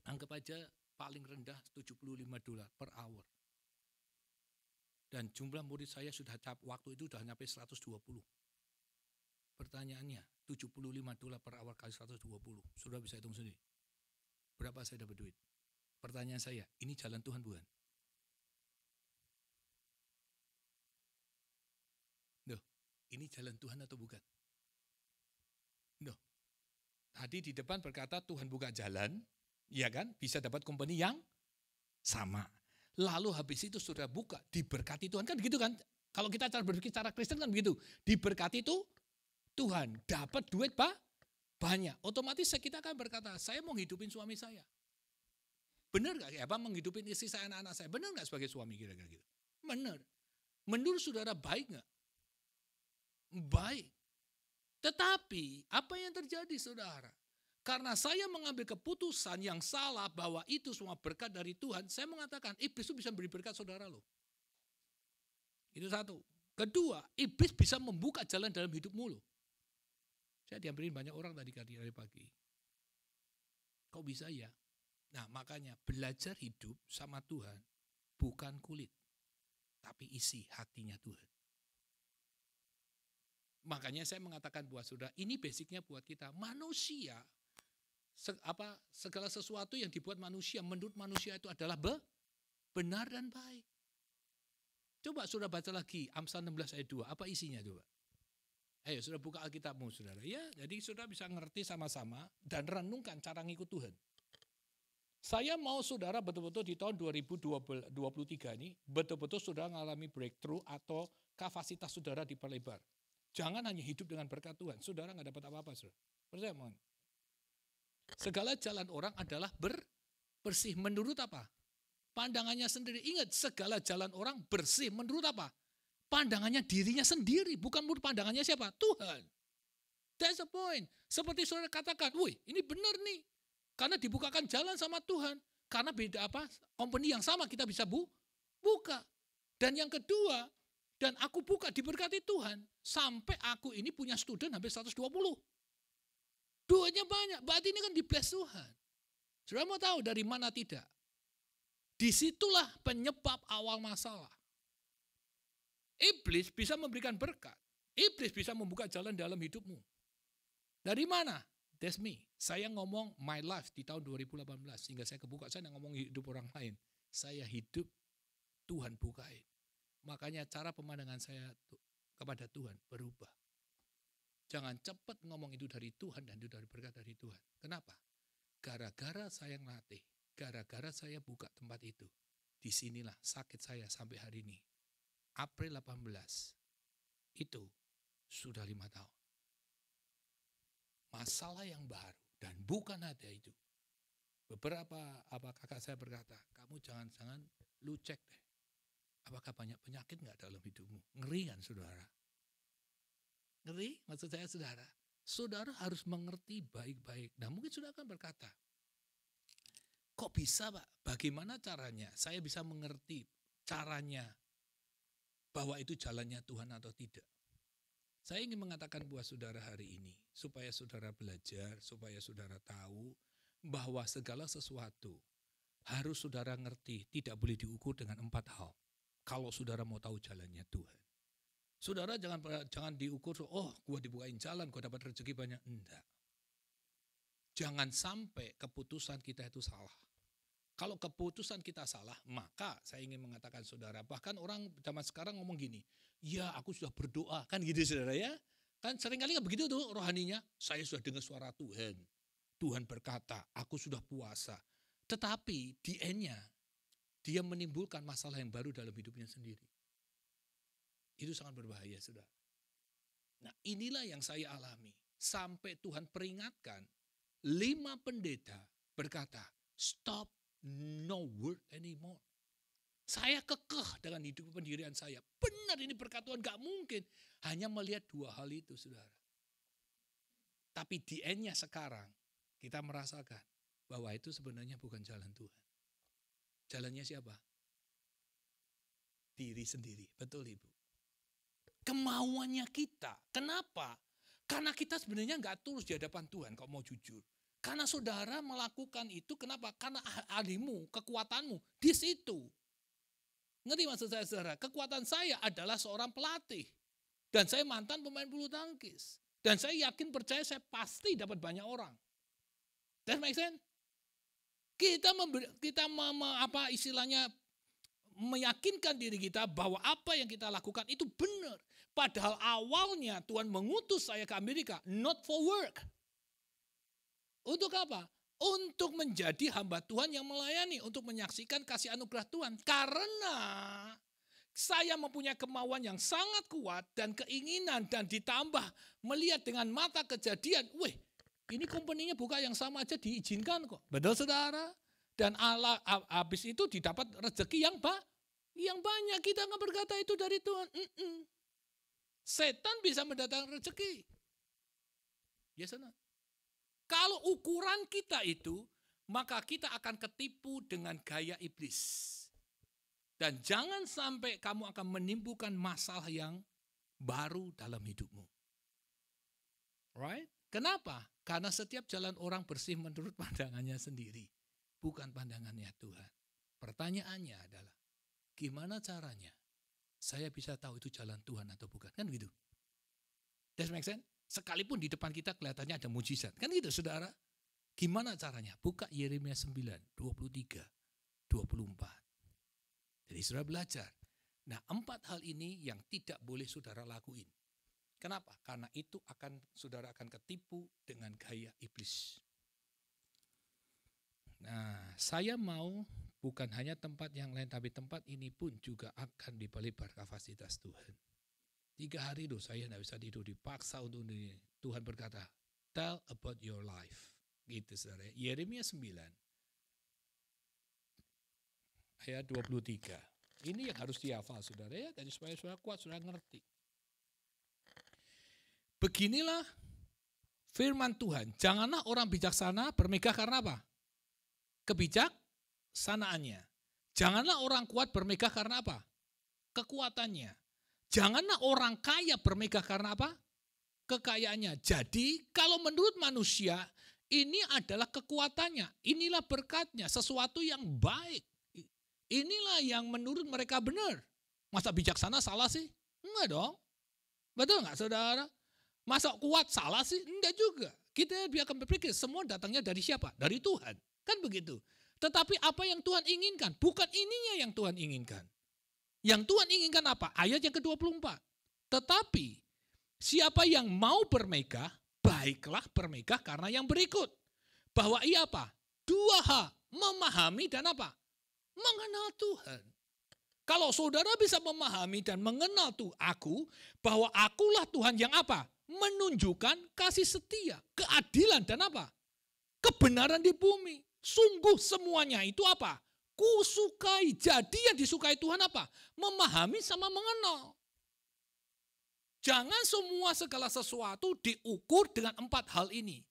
Anggap aja paling rendah $75 per hour. Dan jumlah murid saya sudah waktu itu sudah nyampe 120. Pertanyaannya, $75 per hour kali 120. Sudah bisa hitung sendiri. Berapa saya dapat duit? Pertanyaan saya, ini jalan Tuhan bukan? Duh, ini jalan Tuhan atau bukan? Duh, tadi di depan berkata Tuhan buka jalan, ya kan? Bisa dapat company yang sama. Lalu habis itu sudah buka, diberkati Tuhan. Kan begitu kan? Kalau kita cara berpikir secara Kristen kan begitu. Diberkati itu Tuhan, dapat duit banyak. Otomatis kita akan berkata, saya mau hidupin suami saya. Benar gak? Apa menghidupin istri saya, anak-anak saya? Benar gak sebagai suami kira-kira gitu? Benar. Menurut saudara baik gak? Baik. Tetapi apa yang terjadi saudara? Karena saya mengambil keputusan yang salah bahwa itu semua berkat dari Tuhan, saya mengatakan iblis itu bisa beri berkat saudara loh. Itu satu. Kedua, iblis bisa membuka jalan dalam hidupmu loh. Saya diambilin banyak orang tadi dari pagi. Kok bisa ya? Nah makanya belajar hidup sama Tuhan bukan kulit, tapi isi hatinya Tuhan. Makanya saya mengatakan buat saudara, ini basicnya buat kita. Manusia, segala sesuatu yang dibuat manusia, menurut manusia itu adalah benar dan baik. Coba saudara baca lagi Amsal 16 ayat 2, apa isinya coba? Ayo saudara buka Alkitabmu saudara. Ya, jadi saudara bisa ngerti sama-sama dan renungkan cara ngikut Tuhan. Saya mau saudara betul-betul di tahun 2023 ini, betul-betul saudara mengalami breakthrough atau kapasitas saudara diperlebar. Jangan hanya hidup dengan berkat Tuhan. Saudara nggak dapat apa-apa, saudara. Percaya mohon. Segala jalan orang adalah bersih. Menurut apa? Pandangannya sendiri. Ingat, segala jalan orang bersih. Menurut apa? Pandangannya dirinya sendiri. Bukan menurut pandangannya siapa? Tuhan. That's the point. Seperti saudara katakan, wih ini benar nih. Karena dibukakan jalan sama Tuhan. Karena beda apa? Company yang sama kita bisa buka. Dan yang kedua, dan aku buka diberkati Tuhan. Sampai aku ini punya student hampir 120. Duitnya banyak. Berarti ini kan di-bless Tuhan. Saudara mau tahu dari mana tidak? Disitulah penyebab awal masalah. Iblis bisa memberikan berkat. Iblis bisa membuka jalan dalam hidupmu. Dari mana? That's me. Saya ngomong my life di tahun 2018. Sehingga saya kebuka, saya ngomong hidup orang lain. Saya hidup, Tuhan bukain. Makanya cara pemandangan saya kepada Tuhan berubah. Jangan cepat ngomong itu dari Tuhan dan itu dari berkat dari Tuhan. Kenapa? Gara-gara saya ngelatih, gara-gara saya buka tempat itu. Disinilah sakit saya sampai hari ini. April 18, itu sudah 5 tahun. Masalah yang baru dan bukan ada itu. Beberapa kakak saya berkata, kamu jangan-jangan lu cek deh. Apakah banyak penyakit nggak dalam hidupmu? Ngeri kan saudara? Ngeri maksud saya saudara. Saudara harus mengerti baik-baik. Nah mungkin saudara akan berkata, kok bisa Pak? Bagaimana caranya? Saya bisa mengerti caranya bahwa itu jalannya Tuhan atau tidak. Saya ingin mengatakan buat saudara hari ini, supaya saudara belajar, supaya saudara tahu bahwa segala sesuatu harus saudara ngerti, tidak boleh diukur dengan 4 hal. Kalau saudara mau tahu jalannya Tuhan. Saudara jangan diukur, oh gua dibukain jalan, gua dapat rezeki banyak. Enggak. Jangan sampai keputusan kita itu salah. Kalau keputusan kita salah, maka saya ingin mengatakan saudara, bahkan orang zaman sekarang ngomong gini, ya aku sudah berdoa, kan gitu saudara ya. Kan seringkali kan begitu tuh rohaninya, saya sudah dengar suara Tuhan. Tuhan berkata, aku sudah puasa. Tetapi di end-nya, dia menimbulkan masalah yang baru dalam hidupnya sendiri. Itu sangat berbahaya saudara. Nah inilah yang saya alami. Sampai Tuhan peringatkan, 5 pendeta berkata, stop. No word anymore. Saya kekeh dengan hidup pendirian saya. Benar ini berkat Tuhan, gak mungkin. Hanya melihat 2 hal itu saudara. Tapi di end-nya sekarang, kita merasakan bahwa itu sebenarnya bukan jalan Tuhan. Jalannya siapa? Diri sendiri, betul Ibu. Kemauannya kita, kenapa? Karena kita sebenarnya gak tulus di hadapan Tuhan kalau mau jujur. Karena saudara melakukan itu, kenapa? Karena ahlimu, kekuatanmu di situ. Ngerti maksud saya saudara? Kekuatan saya adalah seorang pelatih. Dan saya mantan pemain bulu tangkis. Dan saya yakin percaya saya pasti dapat banyak orang. That make sense? Kita istilahnya meyakinkan diri kita bahwa apa yang kita lakukan itu benar. Padahal awalnya Tuhan mengutus saya ke Amerika not for work. Untuk apa? Untuk menjadi hamba Tuhan yang melayani, untuk menyaksikan kasih anugerah Tuhan. Karena saya mempunyai kemauan yang sangat kuat dan keinginan dan ditambah melihat dengan mata kejadian, ini company-nya buka yang sama aja diizinkan kok. Betul saudara? Dan habis itu didapat rezeki yang banyak. Kita nggak berkata itu dari Tuhan. Setan bisa mendatangkan rezeki. Yes or not? Kalau ukuran kita itu, maka kita akan ketipu dengan gaya iblis. Dan jangan sampai kamu akan menimbulkan masalah yang baru dalam hidupmu. Right? Kenapa? Karena setiap jalan orang bersih menurut pandangannya sendiri. Bukan pandangannya Tuhan. Pertanyaannya adalah, gimana caranya saya bisa tahu itu jalan Tuhan atau bukan? Kan gitu. Does make sense? Sekalipun di depan kita kelihatannya ada mujizat. Kan gitu saudara. Gimana caranya? Buka Yeremia 9, 23, 24. Jadi saudara belajar. Nah 4 hal ini yang tidak boleh saudara lakuin. Kenapa? Karena itu saudara akan ketipu dengan gaya iblis. Nah saya mau bukan hanya tempat yang lain, tapi tempat ini pun juga akan diperlebar kapasitas Tuhan. 3 hari itu saya tidak bisa tidur, dipaksa untuk ini. Tuhan berkata, tell about your life. Gitu saudara. Yeremia 9. Ayat 23. Ini yang harus dihafal saudara ya. Dan supaya saudara kuat, saudara ngerti. Beginilah firman Tuhan. Janganlah orang bijaksana bermegah karena apa? Kebijaksanaannya. Janganlah orang kuat bermegah karena apa? Kekuatannya. Janganlah orang kaya bermegah karena apa? Kekayaannya. Jadi kalau menurut manusia, ini adalah kekuatannya. Inilah berkatnya. Sesuatu yang baik. Inilah yang menurut mereka benar. Masa bijaksana salah sih? Enggak dong. Betul enggak saudara? Masa kuat salah sih? Enggak juga. Kita akan berpikir semua datangnya dari siapa? Dari Tuhan. Kan begitu. Tetapi apa yang Tuhan inginkan? Bukan ininya yang Tuhan inginkan. Yang Tuhan inginkan apa? Ayat yang ke-24. Tetapi siapa yang mau bermegah, baiklah bermegah karena yang berikut. Bahwa ia apa? 2H. Memahami dan apa? Mengenal Tuhan. Kalau saudara bisa memahami dan mengenal aku, bahwa akulah Tuhan yang apa? Menunjukkan kasih setia, keadilan dan apa? Kebenaran di bumi. Sungguh semuanya itu apa? Kusukai. Jadi yang disukai Tuhan apa? Memahami sama mengenal. Jangan semua segala sesuatu diukur dengan 4 hal ini.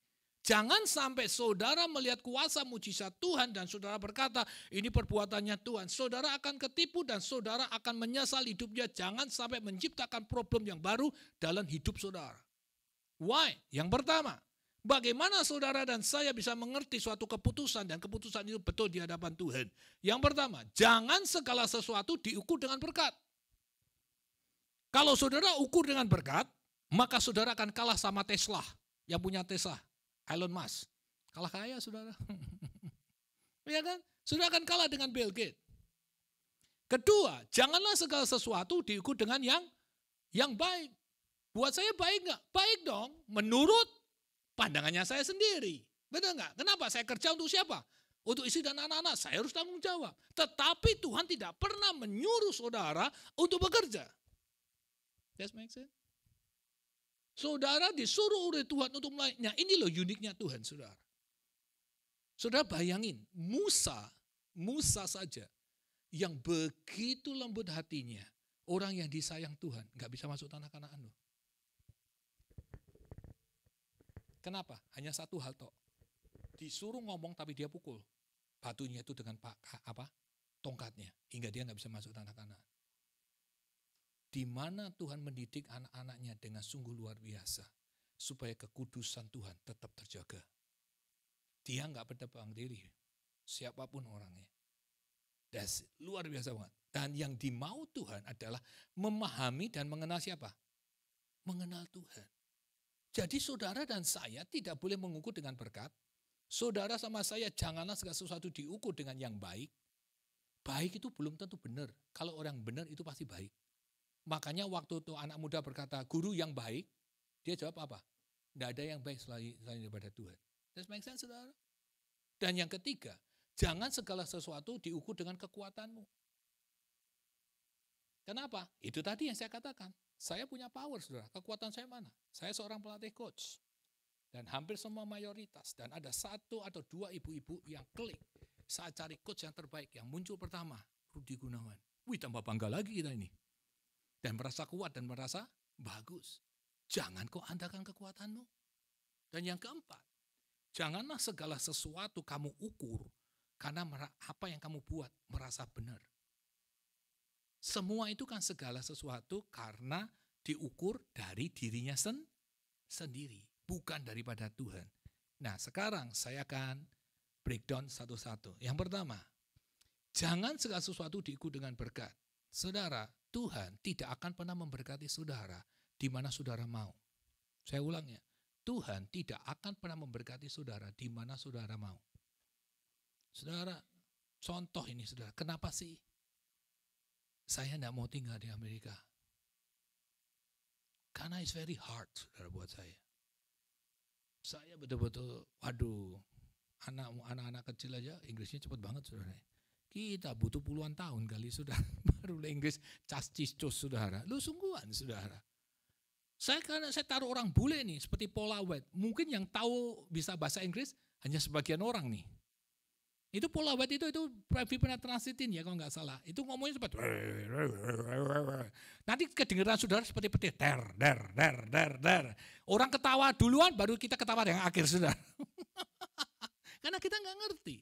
Jangan sampai saudara melihat kuasa mujizat Tuhan dan saudara berkata, ini perbuatannya Tuhan. Saudara akan ketipu dan saudara akan menyesal hidupnya. Jangan sampai menciptakan problem yang baru dalam hidup saudara. Why? Yang pertama, bagaimana saudara dan saya bisa mengerti suatu keputusan dan keputusan itu betul di hadapan Tuhan. Yang pertama, jangan segala sesuatu diukur dengan berkat. Kalau saudara ukur dengan berkat, maka saudara akan kalah sama Tesla. Yang punya Tesla. Elon Musk, kalah kaya saudara. Ya kan? Saudara akan kalah dengan Bill Gates. Kedua, janganlah segala sesuatu diukur dengan yang baik. Buat saya baik nggak? Baik dong, menurut pandangannya saya sendiri. Benar nggak? Kenapa? Saya kerja untuk siapa? Untuk istri dan anak-anak, saya harus tanggung jawab. Tetapi Tuhan tidak pernah menyuruh saudara untuk bekerja. That makes sense? Saudara disuruh oleh Tuhan untuk melayani. Nah ini loh uniknya Tuhan saudara. Saudara bayangin Musa saja yang begitu lembut hatinya. Orang yang disayang Tuhan gak bisa masuk tanah Kanaan loh. Kenapa? Hanya satu hal toh. Disuruh ngomong tapi dia pukul. Batunya itu dengan tongkatnya. Hingga dia gak bisa masuk tanah Kanaan. Di mana Tuhan mendidik anak-anaknya dengan sungguh luar biasa. Supaya kekudusan Tuhan tetap terjaga. Dia nggak bertebang diri. Siapapun orangnya. That's it. Luar biasa banget. Dan yang dimau Tuhan adalah memahami dan mengenal siapa? Mengenal Tuhan. Jadi saudara dan saya tidak boleh mengukur dengan berkat. Saudara sama saya janganlah segala sesuatu diukur dengan yang baik. Baik itu belum tentu benar. Kalau orang benar itu pasti baik. Makanya waktu itu anak muda berkata, guru yang baik, dia jawab apa? Tidak ada yang baik selain daripada Tuhan. Does make sense, saudara? Dan yang ketiga, jangan segala sesuatu diukur dengan kekuatanmu. Kenapa? Itu tadi yang saya katakan. Saya punya power, saudara. Kekuatan saya mana? Saya seorang pelatih coach. Dan hampir semua mayoritas. Dan ada satu atau dua ibu-ibu yang klik saat cari coach yang terbaik. Yang muncul pertama, Rudi Gunawan. Wih, tambah bangga lagi kita ini. Dan merasa kuat dan merasa bagus. Jangan kau andalkan kekuatanmu. Dan yang keempat, janganlah segala sesuatu kamu ukur karena apa yang kamu buat merasa benar. Semua itu kan segala sesuatu karena diukur dari dirinya sendiri, bukan daripada Tuhan. Nah, sekarang saya akan breakdown satu-satu. Yang pertama, jangan segala sesuatu diukur dengan berkat. Saudara, Tuhan tidak akan pernah memberkati saudara di mana saudara mau. Saya ulang ya, Tuhan tidak akan pernah memberkati saudara di mana saudara mau. Saudara, contoh ini saudara, kenapa sih saya tidak mau tinggal di Amerika? Karena it's very hard, saudara, buat saya. Saya betul-betul, waduh, anak-anak kecil aja Inggrisnya cepat banget, saudara. Kita butuh puluhan tahun kali, saudara, baru Inggris cas-cis-cus, saudara. Lu sungguhan, saudara. Karena saya taruh orang bule nih, seperti Paula White. Mungkin yang tahu bisa bahasa Inggris hanya sebagian orang nih. Itu Paula White itu pernah transitin ya kalau nggak salah. Itu ngomongnya seperti nanti kedengeran saudara seperti petir. Der. Orang ketawa duluan baru kita ketawa yang akhir, saudara. Karena kita nggak ngerti.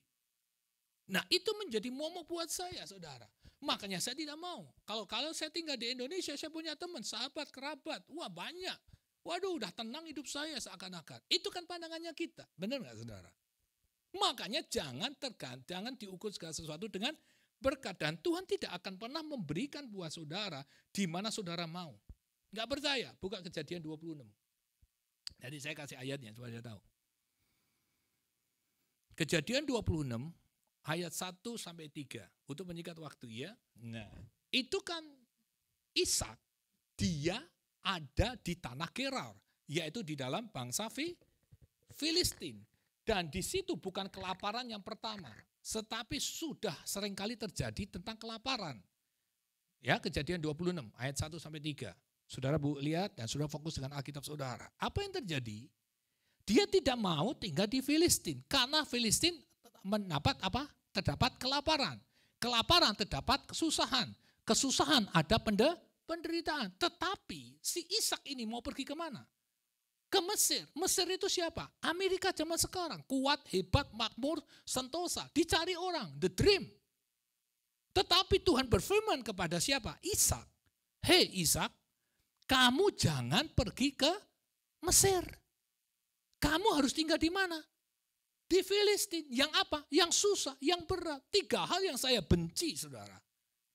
Nah, itu menjadi momok buat saya, saudara. Makanya saya tidak mau. Kalau saya tinggal di Indonesia, saya punya teman, sahabat, kerabat. Wah, banyak. Waduh, udah tenang hidup saya seakan-akan. Itu kan pandangannya kita. Benar nggak, saudara? Makanya jangan diukur segala sesuatu dengan berkat. Dan Tuhan tidak akan pernah memberikan buat saudara di mana saudara mau. Nggak percaya? Buka Kejadian 26. Jadi saya kasih ayatnya supaya saya tahu. Kejadian 26 ayat 1-3 untuk menyikat waktu ya. Nah, itu kan Ishak dia ada di tanah Gerar, yaitu di dalam bangsa Filistin. Dan di situ bukan kelaparan yang pertama, tetapi sudah seringkali terjadi tentang kelaparan. Ya, Kejadian 26 ayat 1-3. Saudara lihat dan saudara fokus dengan Alkitab saudara. Apa yang terjadi? Dia tidak mau tinggal di Filistin karena Filistin terdapat kelaparan. Kelaparan terdapat kesusahan. Kesusahan ada penderitaan. Tetapi si Ishak ini mau pergi kemana? Ke Mesir. Mesir itu siapa? Amerika zaman sekarang. Kuat, hebat, makmur, sentosa. Dicari orang. The dream. Tetapi Tuhan berfirman kepada siapa? Ishak. Hei Ishak, kamu jangan pergi ke Mesir. Kamu harus tinggal di mana? Di Filistin. Yang apa? Yang susah, yang berat. 3 hal yang saya benci, saudara.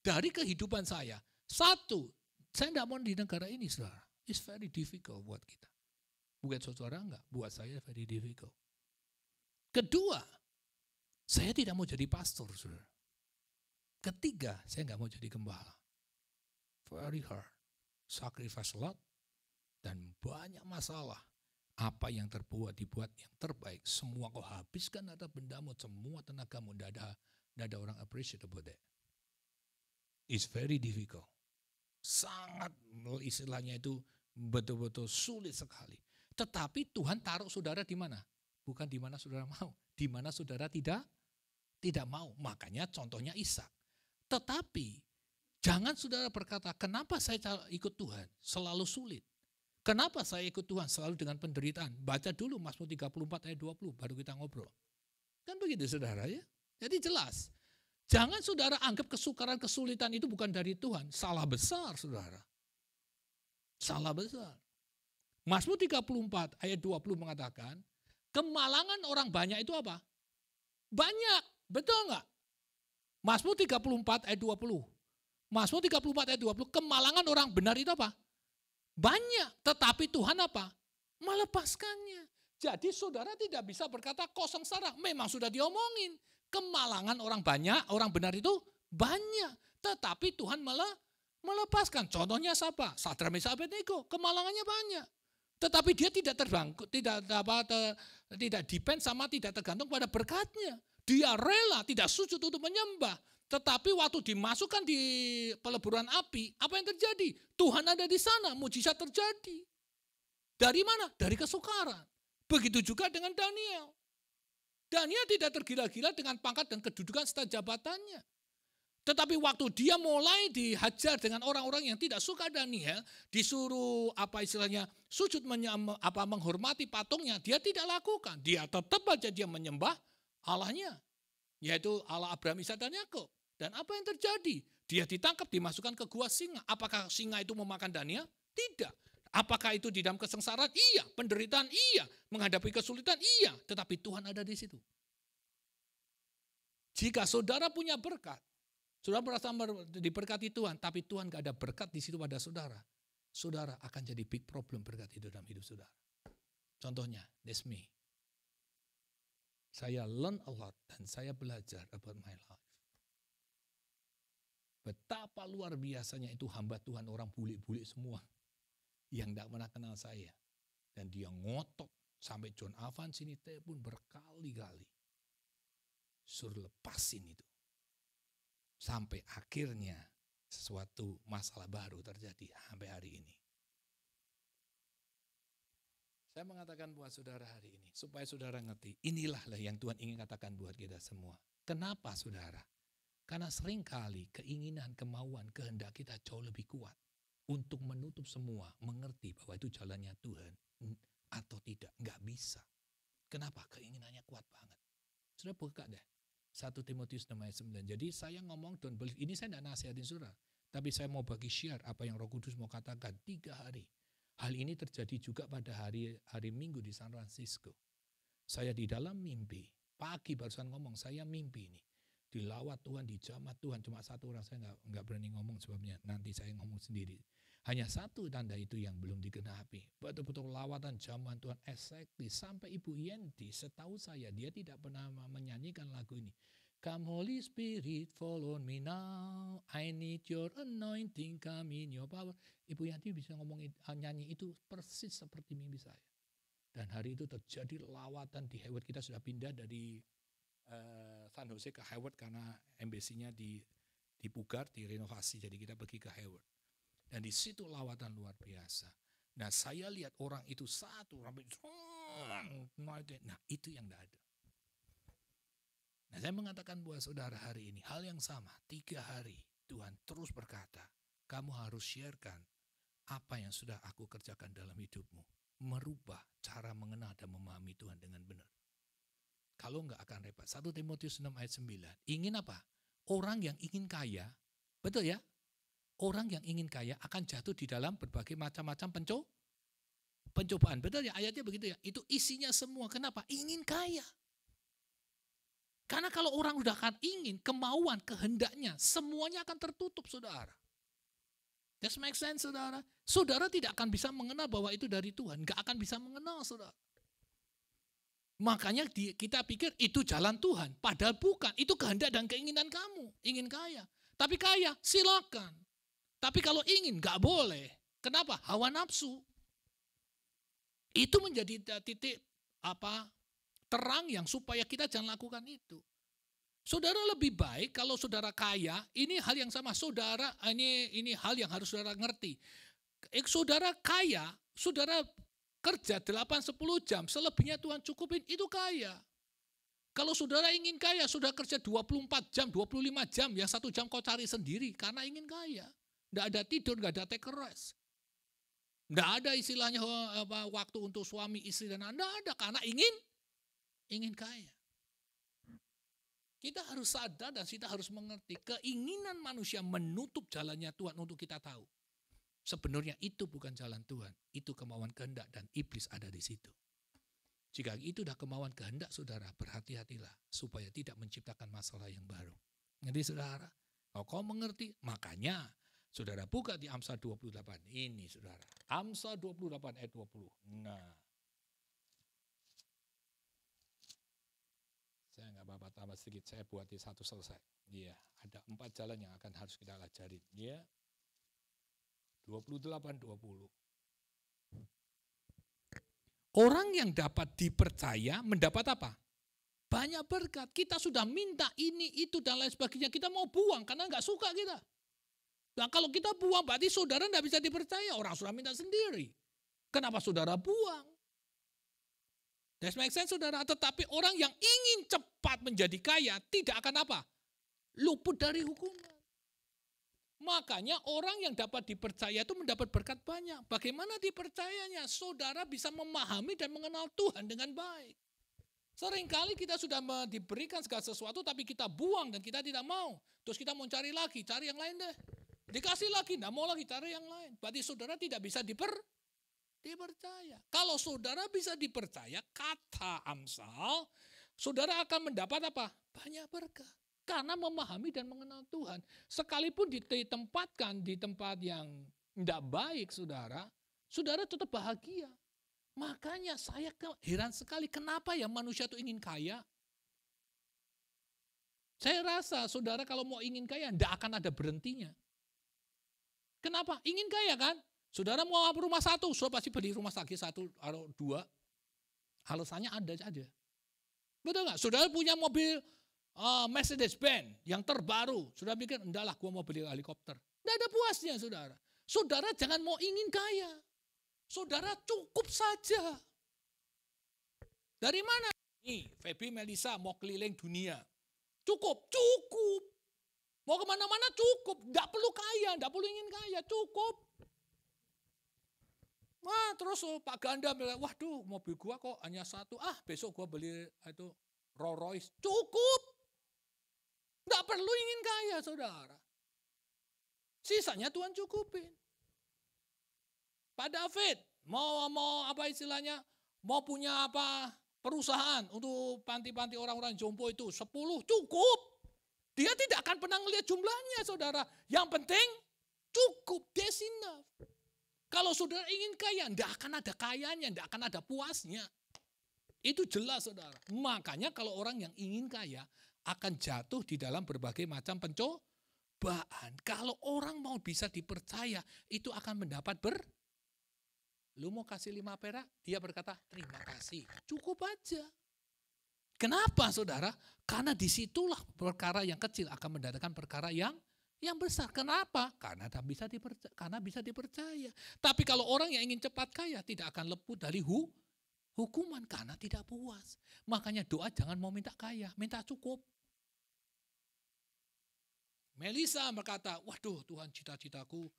Dari kehidupan saya. 1, saya tidak mau di negara ini, saudara. It's very difficult buat kita. Bukan saudara enggak, buat saya very difficult. Kedua, saya tidak mau jadi pastor, saudara. Ketiga, saya enggak mau jadi gembala. Very hard. Sacrifice a lot. Dan banyak masalah. Apa yang dibuat yang terbaik. Semua kau habiskan ada bendamu, semua tenagamu. Tidak ada orang appreciate about that. It's very difficult. Sangat, istilahnya itu betul-betul sulit sekali. Tetapi Tuhan taruh saudara di mana? Bukan di mana saudara mau. Di mana saudara tidak mau. Makanya contohnya Ishak. Tetapi jangan saudara berkata, kenapa saya ikut Tuhan? Selalu sulit. Kenapa saya ikut Tuhan? Selalu dengan penderitaan. Baca dulu Mazmur 34 ayat 20, baru kita ngobrol. Kan begitu saudara ya? Jadi jelas. Jangan saudara anggap kesukaran, kesulitan itu bukan dari Tuhan. Salah besar saudara. Salah besar. Mazmur 34 ayat 20 mengatakan, kemalangan orang banyak itu apa? Banyak, betul enggak? Mazmur 34 ayat 20. Mazmur 34 ayat 20, kemalangan orang benar itu apa? Banyak, tetapi Tuhan apa? melepaskannya. Jadi saudara tidak bisa berkata kau sengsara. Memang sudah diomongin. Kemalangan orang banyak, orang benar itu banyak. Tetapi Tuhan melepaskan. Contohnya siapa? Sadrak Mesak Abednego. Kemalangannya banyak. Tetapi dia tidak terbangkit, tidak depend sama, tidak tergantung pada berkatnya. Dia rela, tidak sujud untuk menyembah. Tetapi waktu dimasukkan di peleburan api, apa yang terjadi? Tuhan ada di sana, mujizat terjadi. Dari mana? Dari kesukaran. Begitu juga dengan Daniel. Daniel tidak tergila-gila dengan pangkat dan kedudukan serta jabatannya. Tetapi waktu dia mulai dihajar dengan orang-orang yang tidak suka Daniel, disuruh sujud menghormati patungnya, dia tidak lakukan. Dia tetap aja dia menyembah Allahnya, yaitu Allah Abraham, Ishak dan Yakub. Dan apa yang terjadi? Dia ditangkap, dimasukkan ke gua singa. Apakah singa itu memakan Daniel? Tidak. Apakah itu di dalam kesengsaraan? Iya. Penderitaan? Iya. Menghadapi kesulitan? Iya. Tetapi Tuhan ada di situ. Jika saudara punya berkat, saudara merasa diberkati Tuhan, tapi Tuhan gak ada berkat di situ pada saudara, saudara akan jadi big problem berkat itu dalam hidup saudara. Contohnya, that's me. Saya learn a lot dan saya belajar about my life. Betapa luar biasanya itu hamba Tuhan, orang bule-bule semua yang tidak pernah kenal saya. Dan dia ngotot sampai John Evans ini pun berkali-kali suruh lepasin itu. Sampai akhirnya sesuatu masalah baru terjadi sampai hari ini. Saya mengatakan buat saudara hari ini, supaya saudara ngerti, inilah yang Tuhan ingin katakan buat kita semua. Kenapa saudara? Karena seringkali keinginan, kemauan, kehendak kita jauh lebih kuat untuk menutup semua, mengerti bahwa itu jalannya Tuhan atau tidak, nggak bisa. Kenapa? Keinginannya kuat banget. Sudah buka deh. 1 Timotius 6:9. Jadi saya ngomong don't believe, ini saya tidak nasihatin saudara, tapi saya mau bagi share apa yang Roh Kudus mau katakan 3 hari. Hal ini terjadi juga pada hari Minggu di San Francisco. Saya di dalam mimpi, pagi barusan ngomong, saya mimpi ini. Dilawat Tuhan, dijamah Tuhan, cuma satu orang, saya nggak berani ngomong sebabnya nanti saya ngomong sendiri. Hanya satu tanda itu yang belum digenapi. Betul-betul lawatan jamahan Tuhan exactly. Sampai Ibu Yenti, setahu saya dia tidak pernah menyanyikan lagu ini. Come Holy Spirit, follow me now. I need your anointing, come in your power. Ibu Yenti bisa nyanyi itu persis seperti mimpi saya. Dan hari itu terjadi lawatan di Hayward. Kita sudah pindah dari San Jose ke Hayward karena embassy-nya dipugar, direnovasi. Jadi kita pergi ke Hayward. Dan di situ lawatan luar biasa. Nah saya lihat orang itu satu, nah itu yang tidak ada. Nah saya mengatakan buat saudara hari ini, hal yang sama, 3 hari Tuhan terus berkata, kamu harus sharekan apa yang sudah aku kerjakan dalam hidupmu. Merubah cara mengenal dan memahami Tuhan dengan benar. Kalau enggak akan repot. 1 Timotius 6:9. Ingin apa? Orang yang ingin kaya, betul ya? Orang yang ingin kaya akan jatuh di dalam berbagai macam-macam pencobaan. Betul ya? Ayatnya begitu ya? Itu isinya semua. Kenapa? Ingin kaya. Karena kalau orang sudah akan ingin, kemauan, kehendaknya, semuanya akan tertutup, saudara. That makes sense, saudara? Saudara tidak akan bisa mengenal bahwa itu dari Tuhan. Gak akan bisa mengenal, saudara. Makanya kita pikir itu jalan Tuhan. Padahal bukan. Itu kehendak dan keinginan kamu. Ingin kaya. Tapi kaya, silakan. Tapi kalau ingin, gak boleh. Kenapa? Hawa nafsu. Itu menjadi titik terang yang supaya kita jangan lakukan itu. Saudara lebih baik kalau saudara kaya, ini hal yang sama. Saudara, ini hal yang harus saudara ngerti. Saudara kaya, saudara kerja 8-10 jam, selebihnya Tuhan cukupin, itu kaya. Kalau saudara ingin kaya, saudara kerja 24 jam, 25 jam, yang 1 jam kau cari sendiri karena ingin kaya. Tidak ada tidur, tidak ada take rest. Tidak ada istilahnya waktu untuk suami, istri, dan anak. Tidak ada, karena ingin kaya. Kita harus sadar dan kita harus mengerti keinginan manusia menutup jalannya Tuhan untuk kita tahu. Sebenarnya itu bukan jalan Tuhan, itu kemauan kehendak dan iblis ada di situ. Jika itu sudah kemauan kehendak saudara, berhati-hatilah supaya tidak menciptakan masalah yang baru. Jadi saudara, kalau kau mengerti, makanya saudara buka di Amsal 28. Ini saudara, Amsal 28 ayat 20. Nah, Saya nggak apa-apa, tambah sedikit, saya buat di satu selesai. Iya, ada 4 jalan yang akan harus kita pelajari. Iya, 28-20. Orang yang dapat dipercaya mendapat apa? Banyak berkat. Kita sudah minta ini, itu, dan lain sebagainya. Kita mau buang karena nggak suka kita. Nah kalau kita buang berarti saudara nggak bisa dipercaya. Orang sudah minta sendiri. Kenapa saudara buang? That make sense saudara. Tetapi orang yang ingin cepat menjadi kaya tidak akan apa? Luput dari hukuman. Makanya orang yang dapat dipercaya itu mendapat berkat banyak. Bagaimana dipercayanya? Saudara bisa memahami dan mengenal Tuhan dengan baik. Seringkali kita sudah diberikan segala sesuatu tapi kita buang dan kita tidak mau. Terus kita mau cari lagi, cari yang lain deh. Dikasih lagi, tidak mau lagi, cari yang lain. Berarti saudara tidak bisa dipercaya. Kalau saudara bisa dipercaya, kata Amsal, saudara akan mendapat apa? Banyak berkat. Karena memahami dan mengenal Tuhan. Sekalipun ditempatkan di tempat yang tidak baik saudara, saudara tetap bahagia. Makanya saya heran sekali kenapa ya manusia itu ingin kaya. Saya rasa saudara kalau mau ingin kaya tidak akan ada berhentinya. Kenapa? Ingin kaya kan? Saudara mau rumah 1, saudara pasti beli rumah lagi 1 atau 2. Alasannya ada aja. Betul nggak? Saudara punya mobil Mercedes-Benz yang terbaru. Saudara pikir, endahlah gua mau beli helikopter. Tidak ada puasnya saudara. Saudara jangan mau ingin kaya. Saudara cukup saja. Dari mana? Nih, Feby Melisa mau keliling dunia. Cukup. Mau kemana-mana cukup. Tidak perlu kaya, tidak perlu ingin kaya, cukup. Wah, terus Pak Ganda bilang, waduh mobil gua kok hanya 1. Besok gua beli itu Rolls Royce. Cukup. Tidak perlu ingin kaya, saudara. Sisanya Tuhan cukupin. Pak David, mau apa istilahnya, mau punya apa perusahaan untuk panti-panti orang-orang jompo itu 10, cukup. Dia tidak akan pernah melihat jumlahnya, saudara. Yang penting cukup, that's enough. Kalau saudara ingin kaya, tidak akan ada kayanya, tidak akan ada puasnya. Itu jelas, saudara. Makanya kalau orang yang ingin kaya akan jatuh di dalam berbagai macam pencobaan. Kalau orang mau bisa dipercaya, itu akan mendapat Lu mau kasih 5 perak, dia berkata, terima kasih. Cukup aja. Kenapa saudara? Karena disitulah perkara yang kecil akan mendatangkan perkara yang besar. Kenapa? Karena bisa dipercaya. Tapi kalau orang yang ingin cepat kaya, tidak akan luput dari hukuman karena tidak puas. Makanya doa jangan mau minta kaya, minta cukup. Melisa berkata, waduh Tuhan cita-citaku